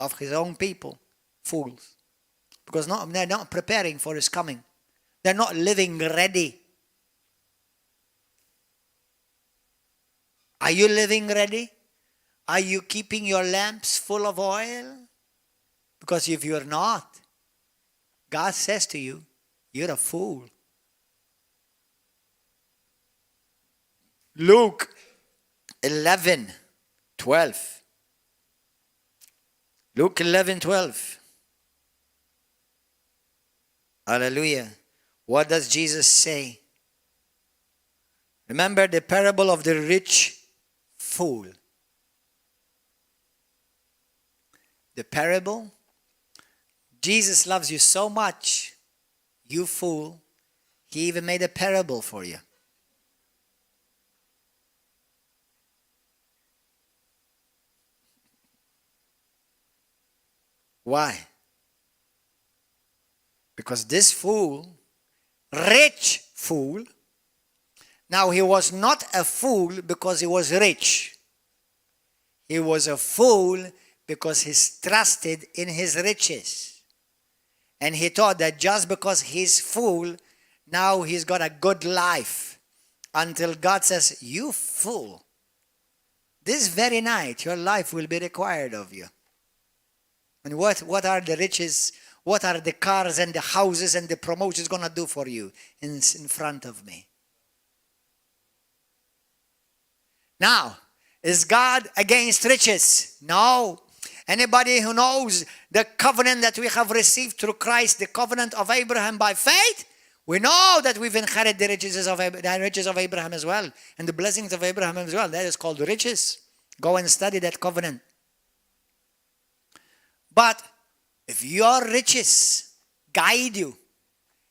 S1: of his own people, fools. Because they're not preparing for his coming. They're not living ready. Are you living ready? Are you keeping your lamps full of oil? Because if you're not, God says to you, you're a fool. Luke 11:12. Luke 11:12. Hallelujah. What does Jesus say? Remember the parable of the rich fool. The parable. Jesus loves you so much, you fool, he even made a parable for you. Why? Because this fool, rich fool, now he was not a fool because he was rich. He was a fool because he trusted in his riches. And he thought that just because he's fool, now he's got a good life. Until God says, you fool, this very night your life will be required of you. And what are the riches, what are the cars and the houses and the promotions going to do for you in front of me? Now, is God against riches? No. Anybody who knows the covenant that we have received through Christ, the covenant of Abraham by faith, we know that we've inherited the riches of Abraham as well, and the blessings of Abraham as well. That is called riches. Go and study that covenant. But if your riches guide you,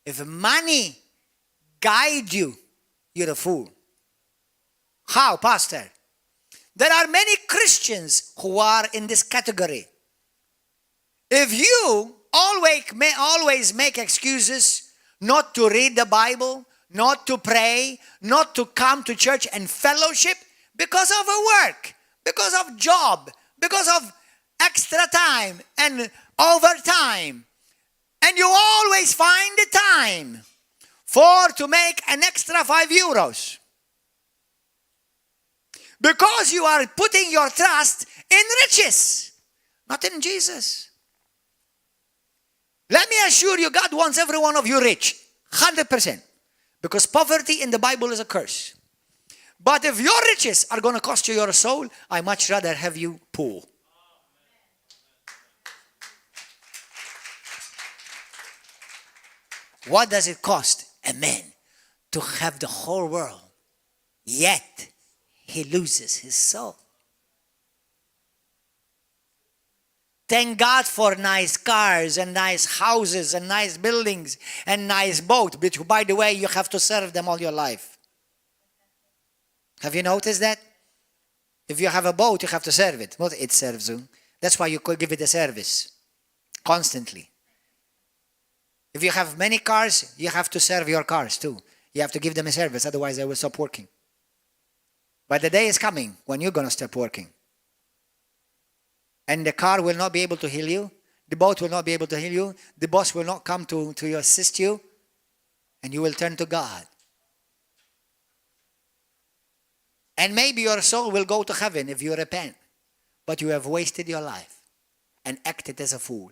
S1: if money guide you, you're a fool. How, Pastor? There are many Christians who are in this category. If you always make excuses not to read the Bible, not to pray, not to come to church and fellowship because of a work, because of job, because of extra time and overtime, and you always find the time to make an extra €5. Because you are putting your trust in riches, not in Jesus. Let me assure you, God wants every one of you rich, 100%. Because poverty in the Bible is a curse. But if your riches are going to cost you your soul, I much rather have you poor. What does it cost a man to have the whole world, yet he loses his soul? Thank God for nice cars and nice houses and nice buildings and nice boat, which, by the way, you have to serve them all your life. Have you noticed that? If you have a boat, you have to serve it. Well, it serves you. That's why you could give it a service constantly. If you have many cars, you have to serve your cars too. You have to give them a service, otherwise they will stop working. But the day is coming when you're going to stop working. And the car will not be able to heal you. The boat will not be able to heal you. The boss will not come to assist you. And you will turn to God. And maybe your soul will go to heaven if you repent. But you have wasted your life and acted as a fool.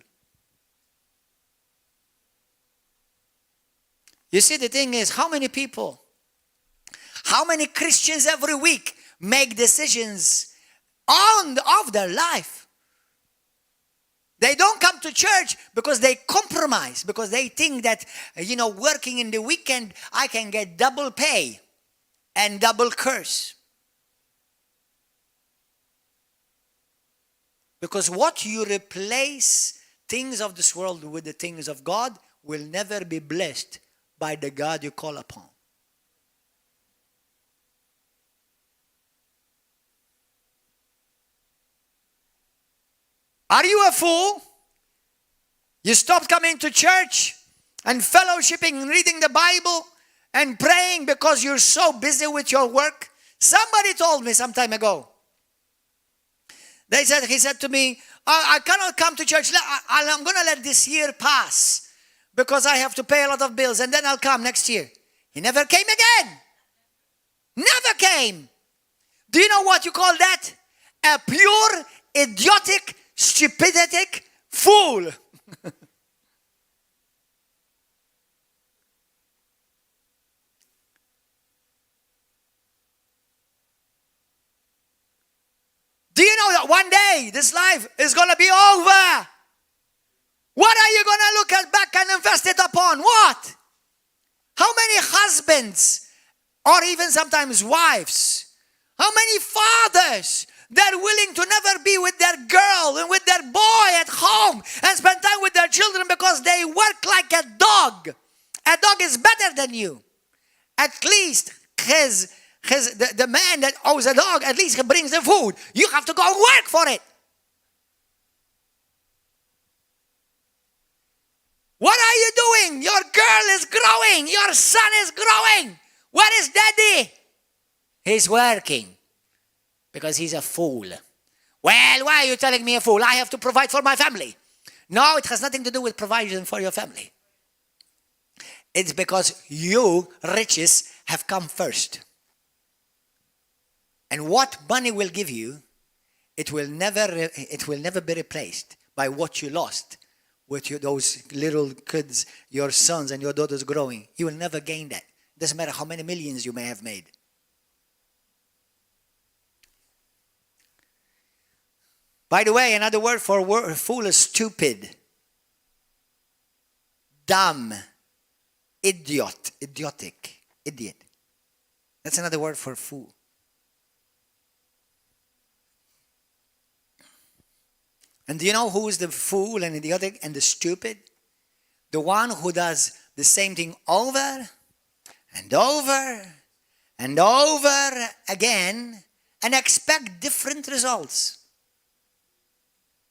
S1: You see, the thing is, how many Christians every week make decisions of their life? They don't come to church because they compromise, because they think that, working in the weekend, I can get double pay and double curse. Because what you replace things of this world with the things of God will never be blessed by the God you call upon. Are you a fool? You stopped coming to church and fellowshipping and reading the Bible and praying because you're so busy with your work? Somebody told me some time ago. He said to me, I cannot come to church. I'm going to let this year pass because I have to pay a lot of bills, and then I'll come next year. He never came again. Never came. Do you know what you call that? A pure, idiotic, stupidity fool. Do you know that one day this life is going to be over? What are you going to look back and invest it upon? What? How many husbands, or even sometimes wives, how many fathers that are willing to never be with their girl and with their boy at home and spend time with their children because they work like a dog? A dog is better than you. At least the man that owns a dog, at least he brings the food. You have to go and work for it. What are you doing? Your girl is growing. Your son is growing. Where is daddy? He's working because he's a fool. Well, why are you telling me a fool? I have to provide for my family. No, it has nothing to do with provision for your family. It's because you, riches, have come first. And what money will give you, it will never be replaced by what you lost with those little kids, your sons and your daughters growing. You will never gain that. Doesn't matter how many millions you may have made. By the way, another word for fool is stupid, dumb, idiotic, idiot. That's another word for fool. And do you know who is the fool and idiotic and the stupid? The one who does the same thing over and over and over again and expect different results.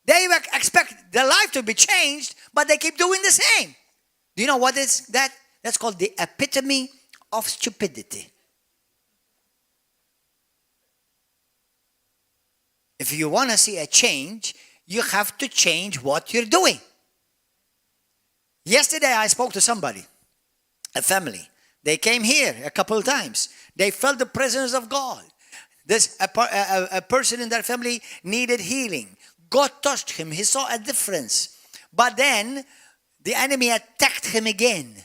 S1: They expect their life to be changed, but they keep doing the same. Do you know what is that? That's called the epitome of stupidity. If you want to see a change, you have to change what you're doing. Yesterday I spoke to somebody, a family. They came here a couple of times. They felt the presence of God. A person in their family needed healing. God touched him. He saw a difference. But then the enemy attacked him again.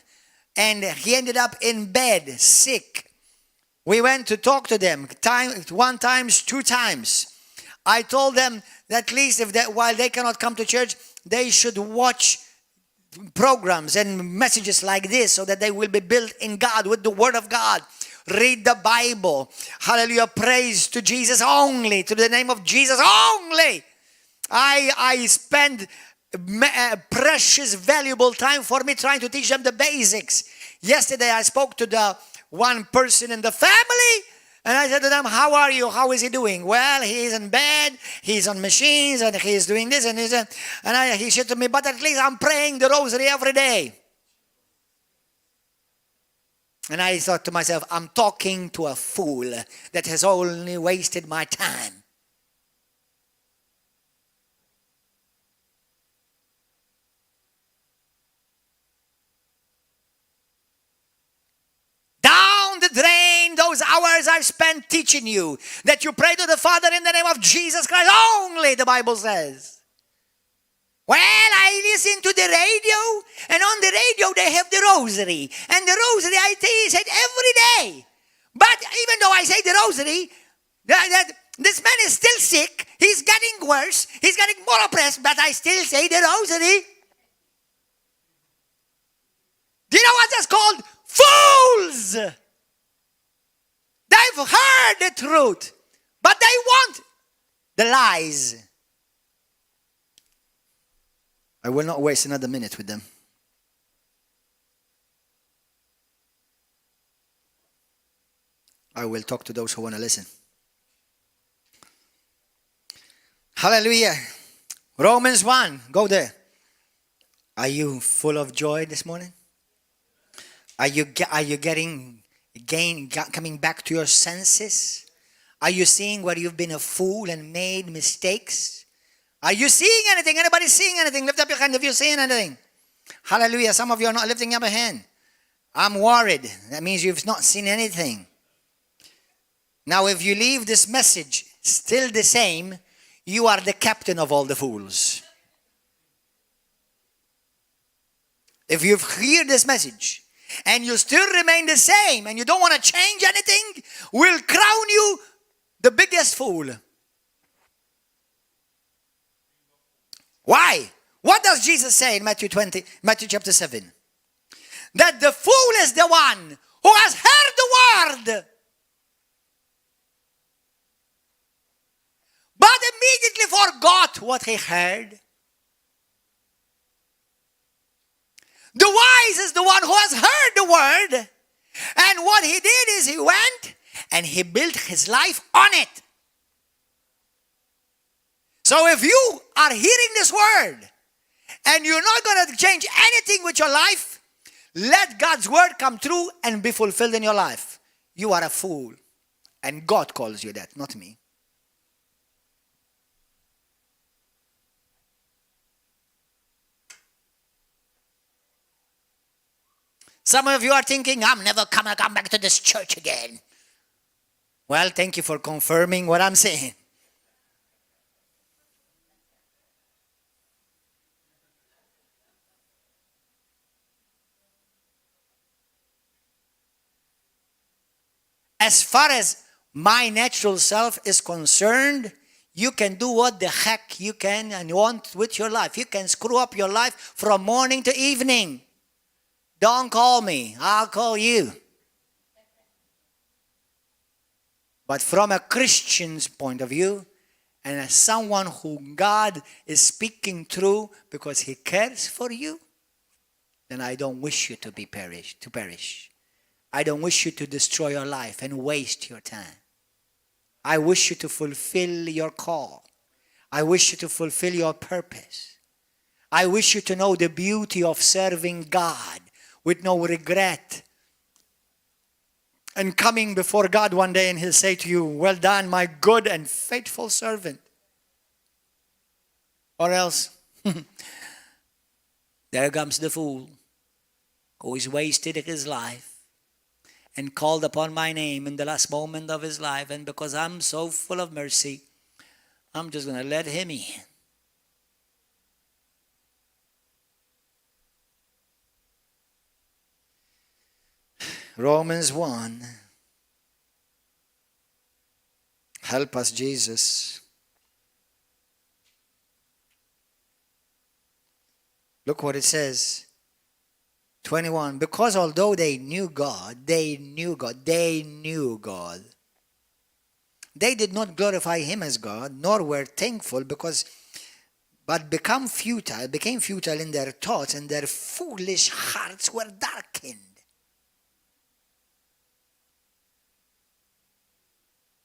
S1: And he ended up in bed, sick. We went to talk to them 1 time, 2 times. I told them that at least while they cannot come to church, they should watch programs and messages like this so that they will be built in God with the Word of God. Read the Bible. Hallelujah. Praise to Jesus only. To the name of Jesus only. I spend precious, valuable time for me trying to teach them the basics. Yesterday I spoke to the one person in the family and I said to them, how are you? How is he doing? Well, he is in bed, he's on machines and he's doing this and this. He said to me, but at least I'm praying the rosary every day. And I thought to myself, I'm talking to a fool that has only wasted my time. Down the drain, those hours I've spent teaching you that you pray to the Father in the name of Jesus Christ only, the Bible says. Well, I listen to the radio, and on the radio they have the rosary. And the rosary I say it every day. But even though I say the rosary, this man is still sick, he's getting worse, he's getting more oppressed, but I still say the rosary. Do you know what that's called? Fools! They've heard the truth, but they want the lies. I will not waste another minute with them. I will talk to those who want to listen. Hallelujah. Romans 1, go there. Are you full of joy this morning? Are you coming back to your senses? Are you seeing where you've been a fool and made mistakes? Are you seeing anything? Anybody seeing anything? Lift up your hand if you're seeing anything. Hallelujah. Some of you are not lifting up a hand. I'm worried. That means you've not seen anything. Now, if you leave this message still the same, you are the captain of all the fools. If you've heard this message and you still remain the same and you don't want to change anything, we'll crown you the biggest fool. Why? What does Jesus say in Matthew chapter 7? That the fool is the one who has heard the word, but immediately forgot what he heard. The wise is the one who has heard the word, and what he did is he went and he built his life on it. So if you are hearing this word and you're not going to change anything with your life, let God's word come true and be fulfilled in your life. You are a fool. And God calls you that, not me. Some of you are thinking, I'm never going to come back to this church again. Well, thank you for confirming what I'm saying. As far as my natural self is concerned, you can do what the heck you can and want with your life. You can screw up your life from morning to evening. Don't call me, I'll call you. But from a Christian's point of view, and as someone who God is speaking through because He cares for you, then I don't wish you to perish. I don't wish you to destroy your life and waste your time. I wish you to fulfill your call. I wish you to fulfill your purpose. I wish you to know the beauty of serving God with no regret. And coming before God one day and He'll say to you, well done, my good and faithful servant. Or else, there comes the fool who is wasted his life and called upon my name in the last moment of his life. And because I'm so full of mercy, I'm just going to let him in. Romans 1. Help us, Jesus. Look what it says. 21. Because although they knew God, they did not glorify Him as God, nor were thankful, but became futile in their thoughts, and their foolish hearts were darkened.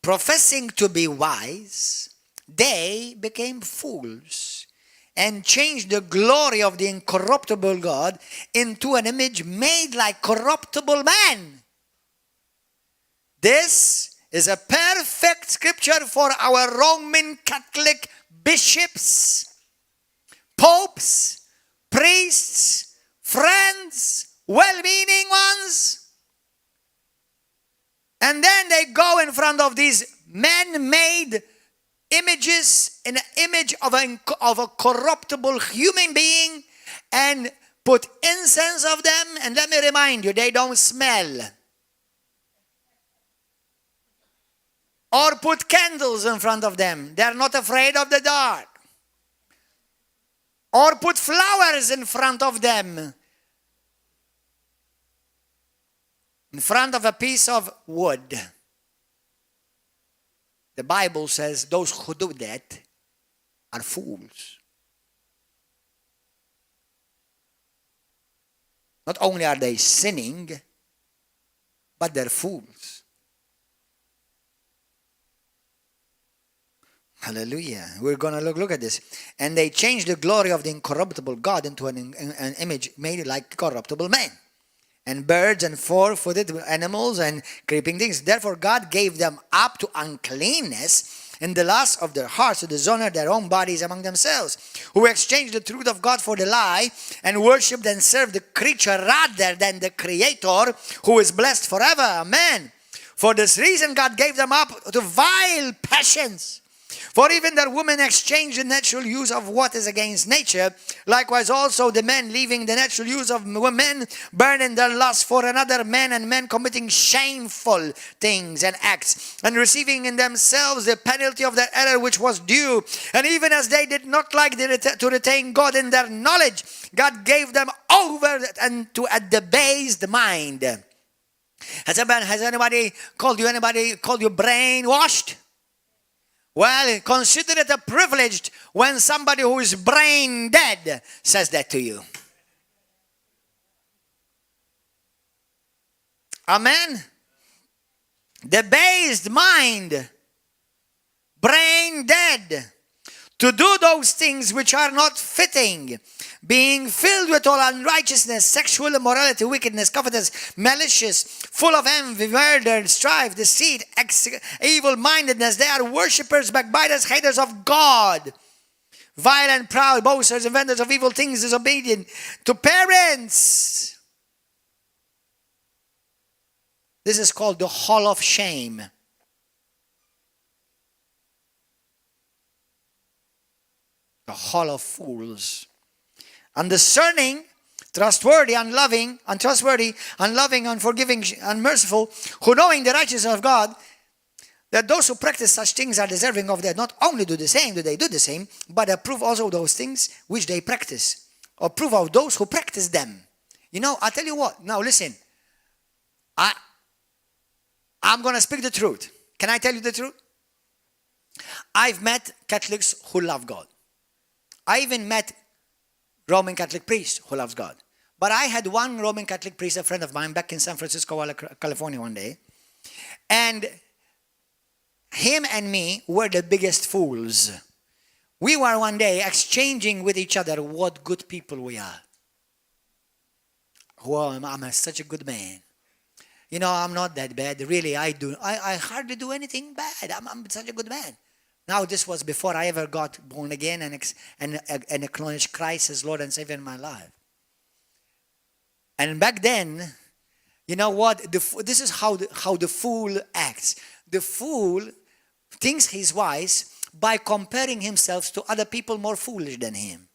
S1: Professing to be wise, they became fools and changed the glory of the incorruptible God into an image made like corruptible man. This is a perfect scripture for our Roman Catholic bishops, popes, priests, friends, well-meaning ones. And then they go in front of these man-made images, an image of a corruptible human being, and put incense of them. And let me remind you, they don't smell. Or put candles in front of them. They're not afraid of the dark. Or put flowers in front of them. In front of a piece of wood. The Bible says those who do that are fools. Not only are they sinning, but they're fools. Hallelujah. We're going to look at this. And they changed the glory of the incorruptible God into an image made like corruptible man. And birds and four-footed animals and creeping things. Therefore God gave them up to uncleanness in the lust of their hearts to dishonor their own bodies among themselves, who exchanged the truth of God for the lie and worshipped and served the creature rather than the Creator, who is blessed forever. Amen. For this reason God gave them up to vile passions. For even the women exchanged the natural use of what is against nature. Likewise also the men, leaving the natural use of women, burn in their lust for another man, and men committing shameful things and acts, and receiving in themselves the penalty of their error which was due. And even as they did not like to retain God in their knowledge, God gave them over and to a debased mind. Has anybody called you brainwashed? Well, consider it a privilege when somebody who is brain dead says that to you. Amen? Debased mind, brain dead, to do those things which are not fitting, being filled with all unrighteousness, sexual immorality, wickedness, covetousness, malicious, full of envy, murder, strife, deceit, evil-mindedness. They are worshippers, backbiters, haters of God, violent, proud, boasters, inventors of evil things, disobedient to parents. This is called the hall of shame. The hall of fools. Undiscerning, trustworthy, unloving, unforgiving, unmerciful, who knowing the righteousness of God, that those who practice such things are deserving of death. Not only do they do the same, but approve also those things which they practice. Or approve of those who practice them. You know, I'll tell you what. Now listen. I'm going to speak the truth. Can I tell you the truth? I've met Catholics who love God. I even met Roman Catholic priest who loves God. But I had one Roman Catholic priest, a friend of mine, back in San Francisco, California one day. And him and me were the biggest fools. We were one day exchanging with each other what good people we are. Well, I'm such a good man. You know, I'm not that bad. Really, I hardly do anything bad. I'm such a good man. Now, this was before I ever got born again and acknowledged Christ as Lord and Savior in my life. And back then, you know what? This is how the fool acts. The fool thinks he's wise by comparing himself to other people more foolish than him.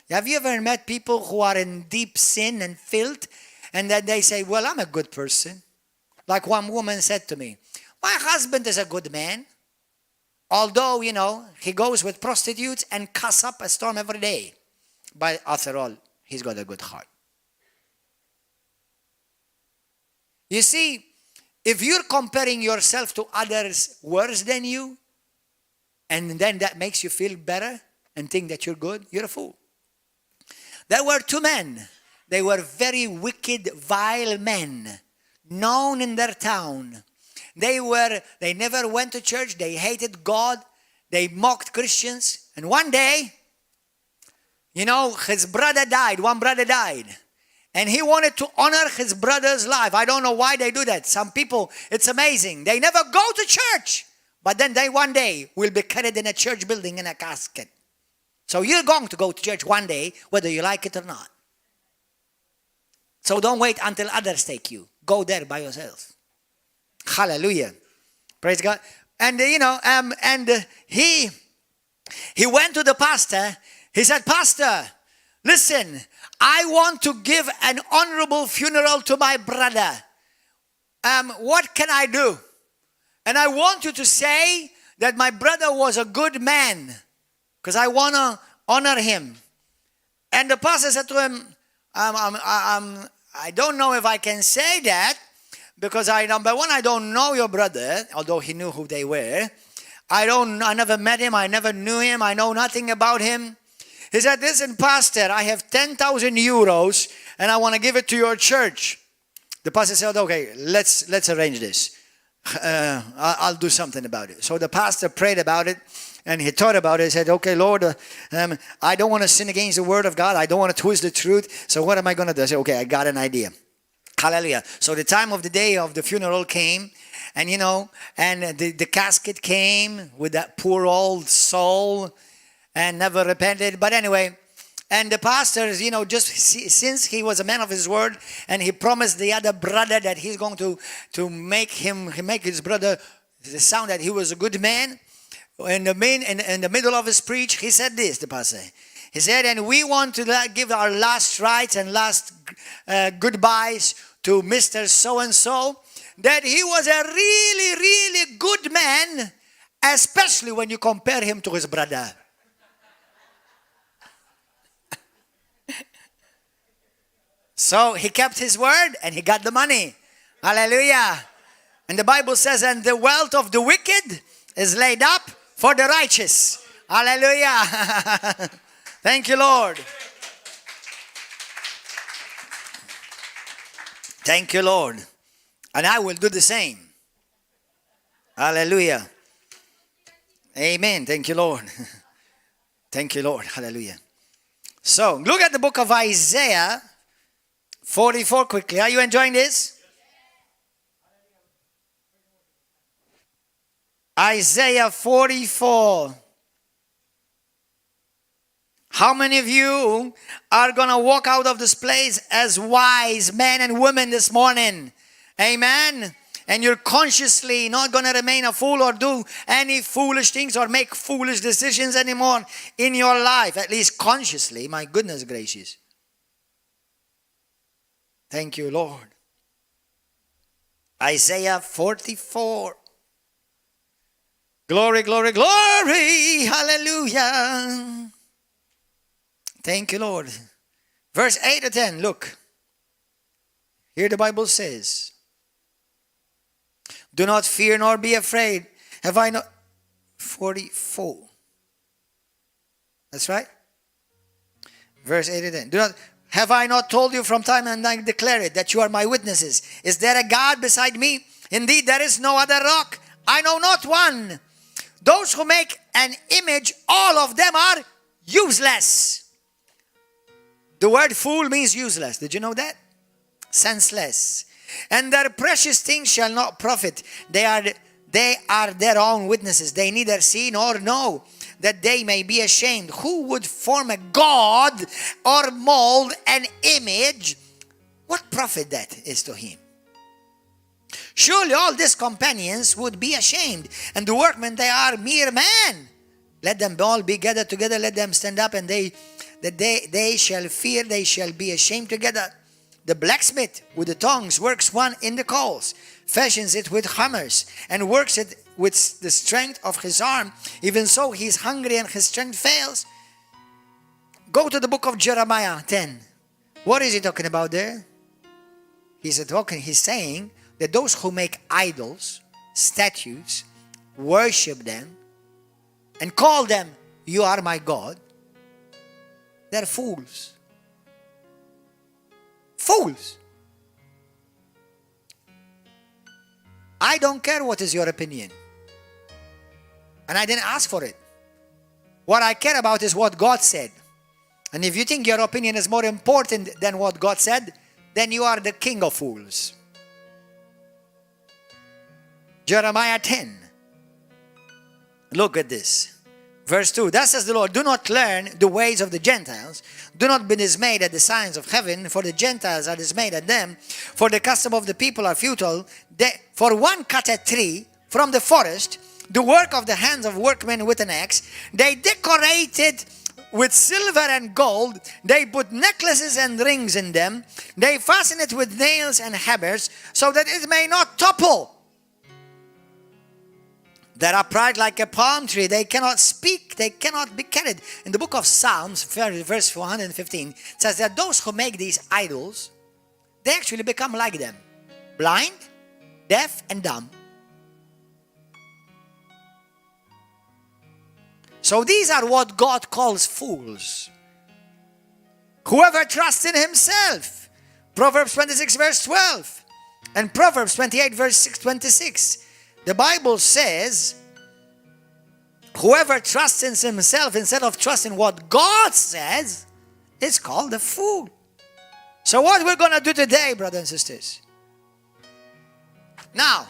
S1: Have you ever met people who are in deep sin and filth, and then they say, well, I'm a good person? Like one woman said to me, my husband is a good man. Although, you know, he goes with prostitutes and cuss up a storm every day. But after all, he's got a good heart. You see, if you're comparing yourself to others worse than you, and then that makes you feel better and think that you're good, you're a fool. There were two men. They were very wicked, vile men, known in their town. They never went to church. They hated God. They mocked Christians. And one day, you know, his brother died. One brother died. And he wanted to honor his brother's life. I don't know why they do that. Some people, it's amazing. They never go to church. But then they one day will be carried in a church building in a casket. So you're going to go to church one day, whether you like it or not. So don't wait until others take you. Go there by yourself. Hallelujah. Praise God. And he went to the pastor. He said, Pastor, listen, I want to give an honorable funeral to my brother. What can I do? And I want you to say that my brother was a good man, because I want to honor him. And the pastor said to him, I don't know if I can say that, because number one, I don't know your brother, although he knew who they were. I never met him. I never knew him. I know nothing about him. He said, listen, Pastor, I have 10,000 euros and I want to give it to your church. The pastor said, okay, let's arrange this. I'll do something about it. So the pastor prayed about it and he thought about it. He said, okay, Lord, I don't want to sin against the word of God. I don't want to twist the truth. So what am I going to do? I said, okay, I got an idea. Hallelujah. So the time of the day of the funeral came, and you know, and the casket came with that poor old soul and never repented. But anyway, and the pastor, you know, just since he was a man of his word and he promised the other brother that he's going to make his brother sound that he was a good man, in the middle of his speech, he said this, the pastor. He said, and we want to give our last rites and last goodbyes to Mr. So-and-so, that he was a really, really good man, especially when you compare him to his brother. So he kept his word and he got the money. Hallelujah. And the Bible says, and the wealth of the wicked is laid up for the righteous. Hallelujah. Thank you, Lord. Thank you, Lord. And I will do the same. Hallelujah. Amen. Thank you, Lord. Thank you, Lord. Hallelujah. So, look at the book of Isaiah 44 quickly. Are you enjoying this? Isaiah 44. How many of you are going to walk out of this place as wise men and women this morning? Amen. And you're consciously not going to remain a fool or do any foolish things or make foolish decisions anymore in your life. At least consciously. My goodness gracious. Thank you, Lord. Isaiah 44. Glory, glory, glory. Hallelujah. Thank you, Lord. Verse 8 to 10. Look. Here the Bible says, do not fear nor be afraid. Have I not? 44. That's right. Verse 8 and 10. Have I not told you from time and I declare it that you are my witnesses? Is there a God beside me? Indeed, there is no other rock. I know not one. Those who make an image, all of them are useless. The word fool means useless. Did you know that? Senseless. And their precious things shall not profit. They are their own witnesses. They neither see nor know, that they may be ashamed. Who would form a god or mold an image? What profit that is to him? Surely all these companions would be ashamed, and the workmen, they are mere men. Let them all be gathered together. Let them stand up, and they shall fear. They shall be ashamed together. The blacksmith with the tongs works one in the coals, fashions it with hammers, and works it with the strength of his arm. Even so, he is hungry and his strength fails. Go to the book of Jeremiah 10. What is he talking about there? He's saying that those who make idols, statues, worship them, and call them, you are my God, they're fools. Fools. I don't care what is your opinion. And I didn't ask for it. What I care about is what God said. And if you think your opinion is more important than what God said, then you are the king of fools. Jeremiah 10. Look at this. Verse 2, thus says the Lord, do not learn the ways of the Gentiles. Do not be dismayed at the signs of heaven, for the Gentiles are dismayed at them. For the custom of the people are futile. For one cut a tree from the forest, the work of the hands of workmen with an axe. They decorate it with silver and gold. They put necklaces and rings in them. They fasten it with nails and hammers, so that it may not topple. They're upright like a palm tree. They cannot speak. They cannot be carried. In the book of Psalms, verse 415, it says that those who make these idols, they actually become like them. Blind, deaf, and dumb. So these are what God calls fools. Whoever trusts in himself. Proverbs 26, verse 12. And Proverbs 28, verse 26. The Bible says, whoever trusts in himself instead of trusting what God says is called a fool. So what we're going to do today, brothers and sisters? Now,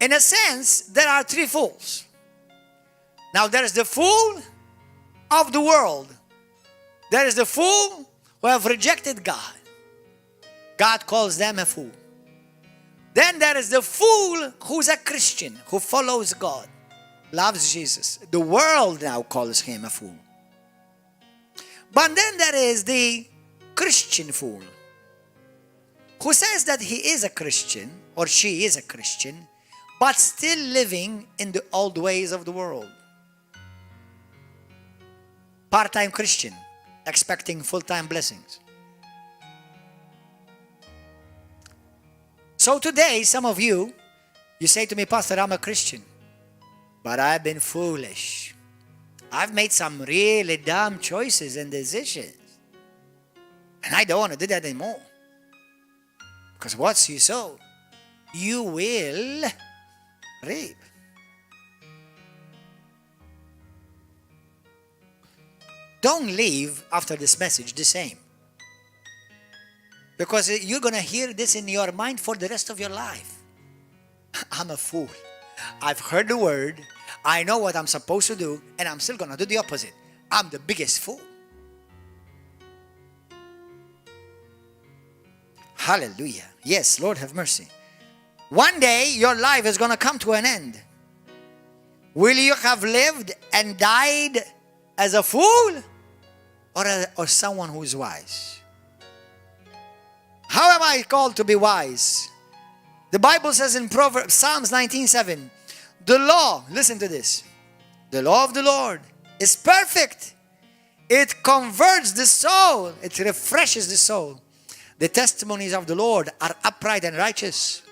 S1: in a sense, there are three fools. Now, there is the fool of the world. There is the fool who have rejected God. God calls them a fool. Then there is the fool who's a Christian, who follows God, loves Jesus. The world now calls him a fool. But then there is the Christian fool, who says that he is a Christian, or she is a Christian, but still living in the old ways of the world. Part-time Christian, expecting full-time blessings. So today, some of you say to me, Pastor, I'm a Christian, but I've been foolish. I've made some really dumb choices and decisions. And I don't want to do that anymore. Because what you sow, you will reap. don't leave after this message the same. Because you're going to hear this in your mind for the rest of your life. I'm a fool. I've heard the word. I know what I'm supposed to do, and I'm still going to do the opposite. I'm the biggest fool. Hallelujah. Yes, Lord have mercy. One day, your life is going to come to an end. Will you have lived and died as a fool or someone who is wise? How am I called to be wise? The Bible says in Proverbs, Psalms 19:7, the law, listen to this, the law of the Lord is perfect. It converts the soul. It refreshes the soul. The testimonies of the Lord are upright and righteous.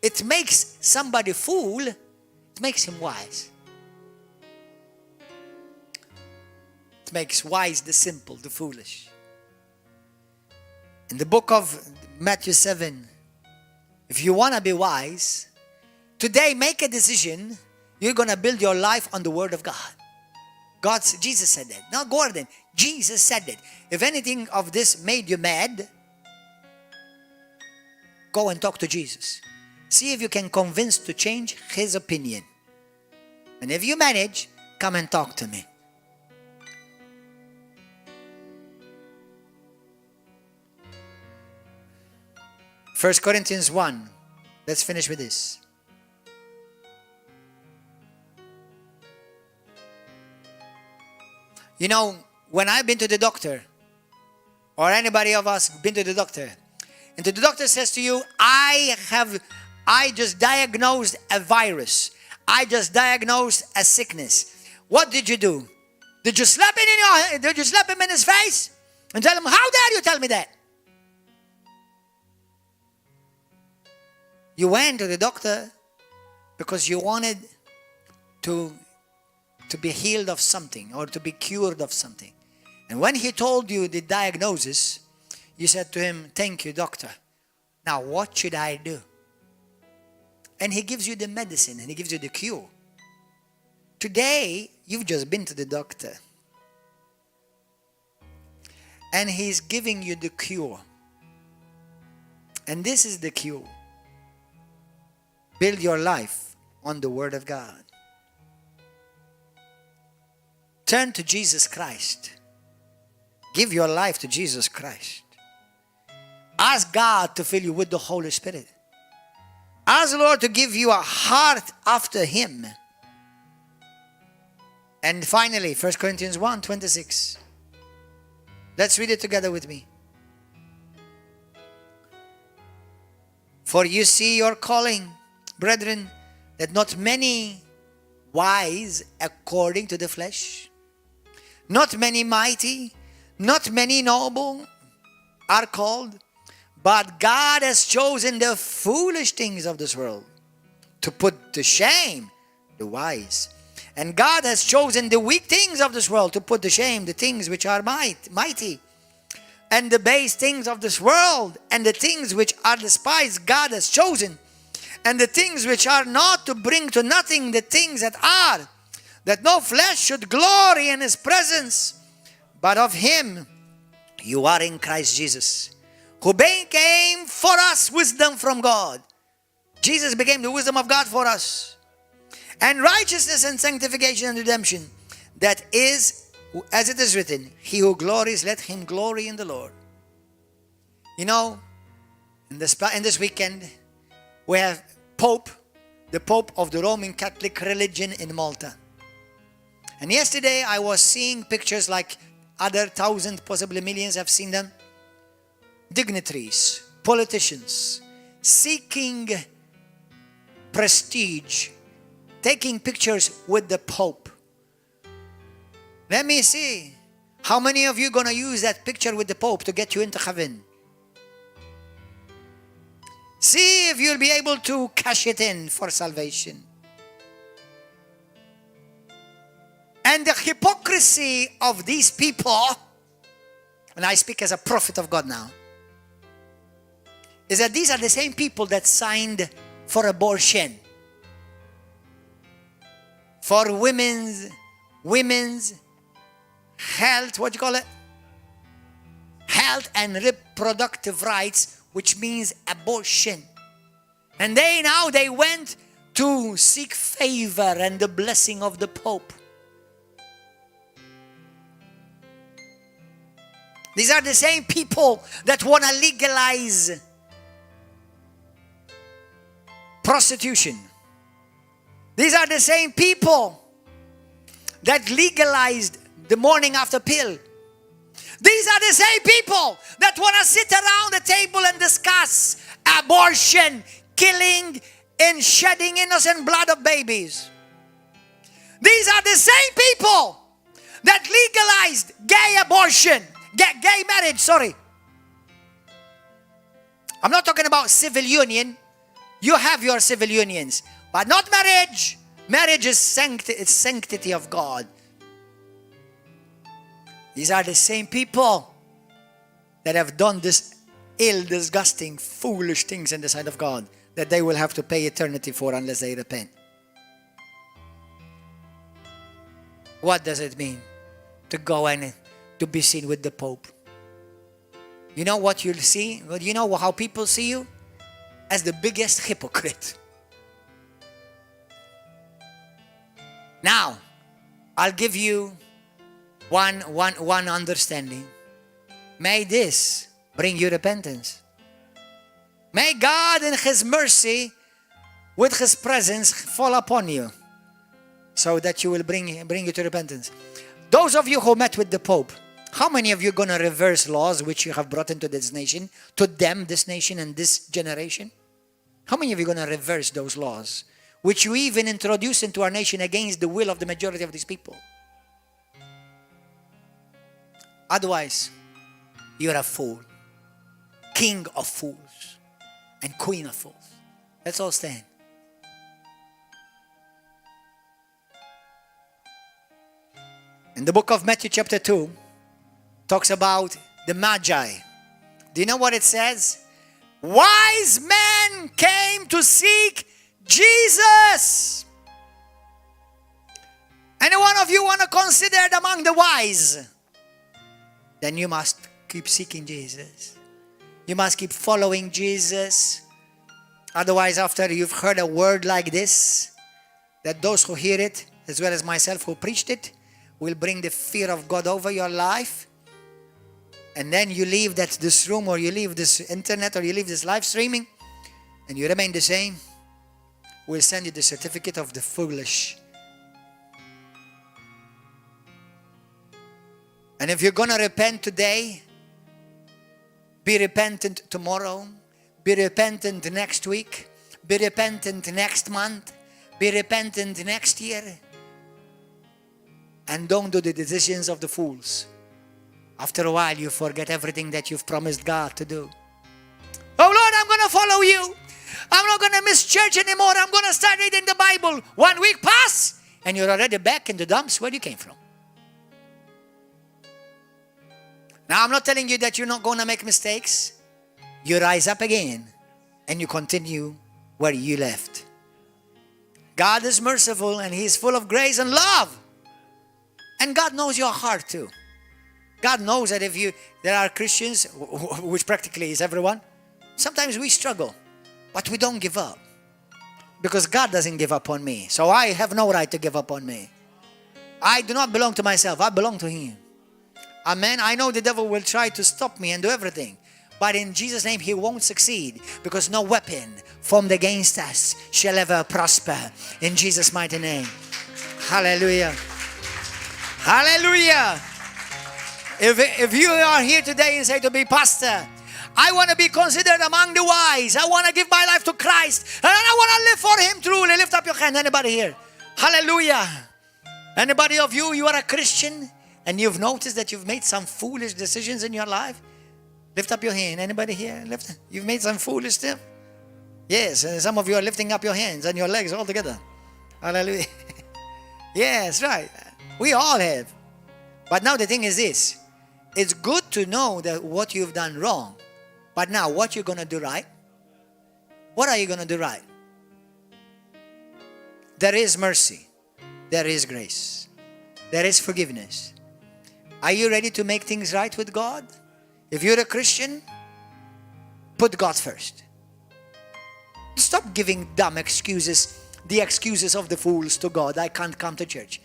S1: It makes somebody fool. It makes him wise. It makes wise the simple, the foolish. In the book of Matthew 7, if you want to be wise, today make a decision. You're going to build your life on the Word of God. Jesus said that. Not Gordon. Jesus said that. If anything of this made you mad, go and talk to Jesus. See if you can convince to change his opinion. And if you manage, come and talk to me. First Corinthians 1. Let's finish with this. You know, when I've been to the doctor, or anybody of us been to the doctor, and the doctor says to you, I just diagnosed a virus. I just diagnosed a sickness. What did you do? Did you slap him in his face and tell him, how dare you tell me that? You went to the doctor because you wanted to be healed of something or to be cured of something. And when he told you the diagnosis, you said to him, thank you, doctor. Now, what should I do? And he gives you the medicine and he gives you the cure. Today, you've just been to the doctor. And he's giving you the cure. And this is the cure. Build your life on the Word of God. Turn to Jesus Christ. Give your life to Jesus Christ. Ask God to fill you with the Holy Spirit. Ask the Lord to give you a heart after Him. And finally, 1 Corinthians 1:26. Let's read it together with me. For you see your calling, brethren, that not many wise according to the flesh, not many mighty, not many noble are called, but God has chosen the foolish things of this world to put to shame the wise. And God has chosen the weak things of this world to put to shame the things which are mighty. And the base things of this world and the things which are despised God has chosen. And the things which are not, to bring to nothing the things that are, that no flesh should glory in His presence. But of Him you are in Christ Jesus, who became for us wisdom from God. Jesus became the wisdom of God for us. And righteousness and sanctification and redemption. That is, as it is written, he who glories, let him glory in the Lord. You know, in this weekend, we have the Pope of the Roman Catholic religion in Malta. And yesterday I was seeing pictures like other thousands, possibly millions have seen them. Dignitaries, politicians, seeking prestige, taking pictures with the Pope. Let me see. How many of you going to use that picture with the Pope to get you into heaven? See if you'll be able to cash it in for salvation. And the hypocrisy of these people, and I speak as a prophet of God now, is that these are the same people that signed for abortion, for women's health, what do you call it? Health and reproductive rights, which means abortion. And they went to seek favor and the blessing of the Pope. These are the same people that want to legalize prostitution. These are the same people that legalized the morning after pill. These are the same people that want to sit around the table and discuss abortion, killing, and shedding innocent blood of babies. These are the same people that legalized gay abortion, gay marriage, sorry. I'm not talking about civil union. You have your civil unions, but not marriage. Marriage is sanctity of God. These are the same people that have done this ill, disgusting, foolish things in the sight of God that they will have to pay eternity for unless they repent. What does it mean to go and to be seen with the Pope? You know what you'll see? You know how people see you? As the biggest hypocrite. Now, I'll give you one understanding. May this bring you repentance. May God in His mercy, with His presence, fall upon you, so that you will bring you to repentance. Those of you who met with the Pope, how many of you are going to reverse laws which you have brought into this nation, to damn this nation and this generation? How many of you are going to reverse those laws, which you even introduced into our nation against the will of the majority of these people? Otherwise, you're a fool, king of fools, and queen of fools. Let's all stand. In the book of Matthew chapter 2, talks about the Magi. Do you know what it says? Wise men came to seek Jesus. Any one of you want to consider it among the wise? Then you must keep seeking Jesus. You must keep following Jesus. Otherwise, after you've heard a word like this, that those who hear it, as well as myself who preached it, will bring the fear of God over your life. And then you leave this room, or you leave this internet, or you leave this live streaming, and you remain the same. We'll send you the certificate of the foolish. And if you're going to repent today, be repentant tomorrow, be repentant next week, be repentant next month, be repentant next year. And don't do the decisions of the fools. After a while, you forget everything that you've promised God to do. Oh Lord, I'm going to follow you. I'm not going to miss church anymore. I'm going to start reading the Bible. 1 week pass, and you're already back in the dumps where you came from. Now, I'm not telling you that you're not going to make mistakes. You rise up again, and you continue where you left. God is merciful, and He is full of grace and love. And God knows your heart too. God knows that there are Christians, which practically is everyone, sometimes we struggle, but we don't give up. Because God doesn't give up on me. So I have no right to give up on me. I do not belong to myself. I belong to Him. Amen. I know the devil will try to stop me and do everything. But in Jesus' name, he won't succeed. Because no weapon formed against us shall ever prosper. In Jesus' mighty name. Hallelujah. Hallelujah. If you are here today and say to me, Pastor, I want to be considered among the wise. I want to give my life to Christ. And I want to live for Him truly. Lift up your hand. Anybody here? Hallelujah. Anybody of you are a Christian and you've noticed that you've made some foolish decisions in your life? Lift up your hand. Anybody here? You've made some foolish stuff? Yes. And some of you are lifting up your hands and your legs all together. Hallelujah. Yes, right. We all have. But now the thing is this. It's good to know that what you've done wrong. But now what you're going to do right? What are you going to do right? There is mercy. There is grace. There is forgiveness. Are you ready to make things right with God? If you're a Christian, put God first. Stop giving dumb excuses, the excuses of the fools to God. I can't come to church.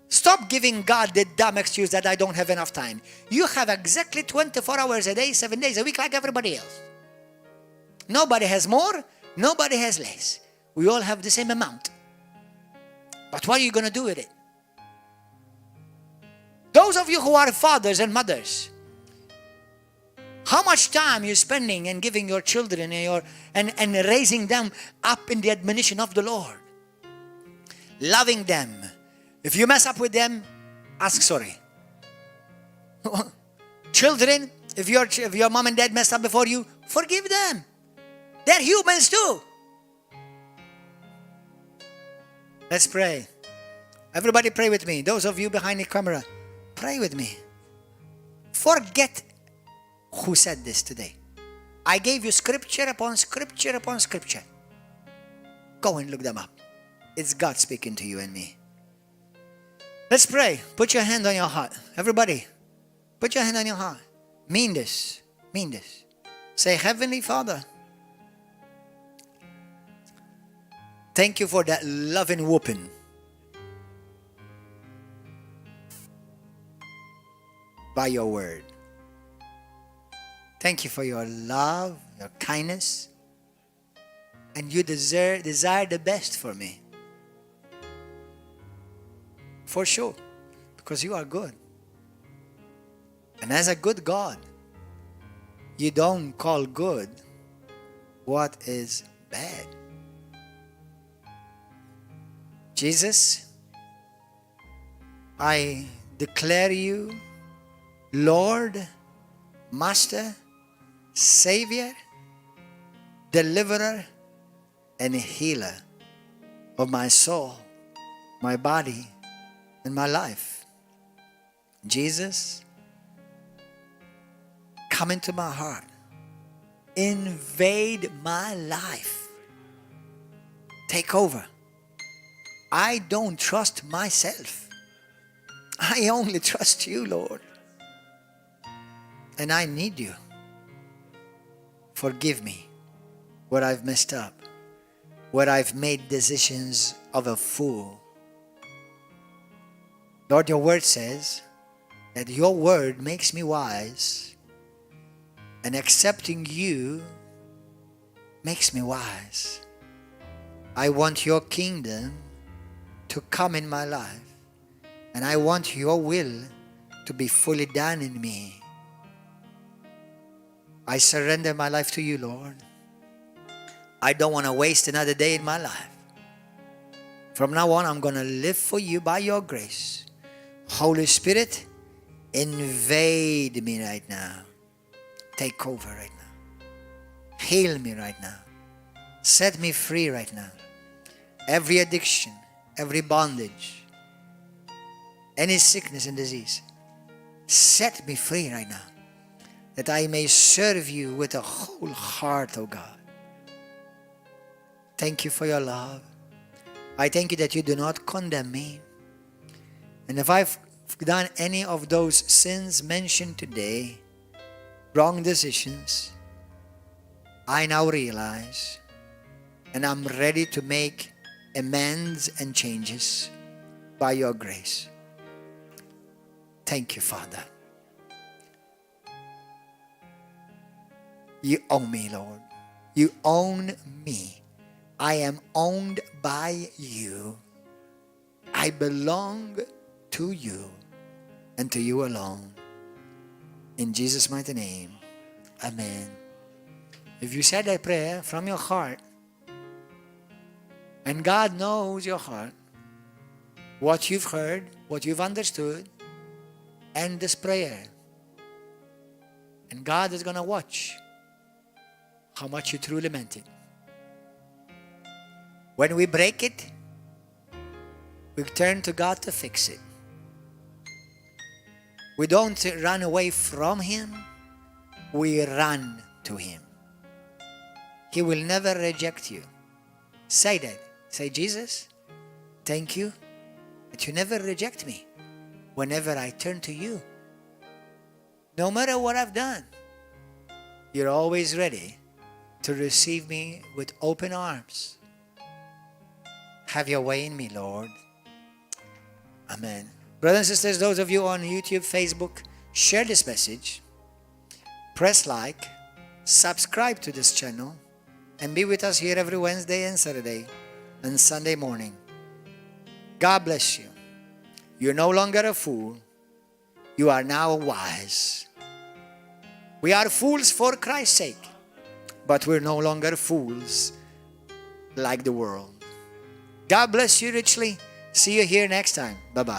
S1: Stop giving God the dumb excuse that I don't have enough time. You have exactly 24 hours a day, 7 days a week like everybody else. Nobody has more, nobody has less. We all have the same amount. But what are you going to do with it? Those of you who are fathers and mothers, how much time you're spending and giving your children and raising them up in the admonition of the Lord? Loving them. If you mess up with them, ask sorry. Children, if your mom and dad messed up before you, forgive them. They're humans too. Let's pray. Everybody pray with me. Those of you behind the camera, pray with me. Forget who said this today. I gave you scripture upon scripture upon scripture. Go and look them up. It's God speaking to you and me. Let's pray. Put your hand on your heart. Everybody, put your hand on your heart. Mean this. Mean this. Say, Heavenly Father, thank you for that loving whooping. By your word. Thank you for your love, your kindness, and you desire the best for me. For sure, because you are good. And as a good God, you don't call good what is bad. Jesus, I declare you Lord, Master, Savior, Deliverer, and Healer of my soul, my body, and my life. Jesus, come into my heart. Invade my life. Take over. I don't trust myself. I only trust you, Lord. And I need you. Forgive me where I've messed up, where I've made decisions of a fool. Lord, your word says that your word makes me wise, and accepting you makes me wise. I want your kingdom to come in my life, and I want your will to be fully done in me. I surrender my life to you, Lord. I don't want to waste another day in my life. From now on, I'm going to live for you by your grace. Holy Spirit, invade me right now. Take over right now. Heal me right now. Set me free right now. Every addiction, every bondage, any sickness and disease, set me free right now, that I may serve you with a whole heart, oh God. Thank you for your love. I thank you that you do not condemn me. And if I've done any of those sins mentioned today, wrong decisions, I now realize, and I'm ready to make amends and changes by your grace. Thank you, Father. You own me, Lord. You own me. I am owned by you. I belong to you and to you alone. In Jesus' mighty name, amen. If you said that prayer from your heart, and God knows your heart, what you've heard, what you've understood, end this prayer. And God is going to watch how much you truly meant it. When we break it, we turn to God to fix it. We don't run away from Him, we run to Him. He will never reject you. Say that. Say, Jesus, thank you that you never reject me. whenever I turn to you. No matter what I've done, you're always ready to receive me with open arms. Have your way in me, Lord. Amen. Brothers and sisters, those of you on YouTube, Facebook, share this message. Press like, subscribe to this channel, and be with us here every Wednesday and Saturday and Sunday morning. God bless you. You're no longer a fool. You are now wise. We are fools for Christ's sake, but we're no longer fools like the world. God bless you richly. See you here next time. Bye-bye.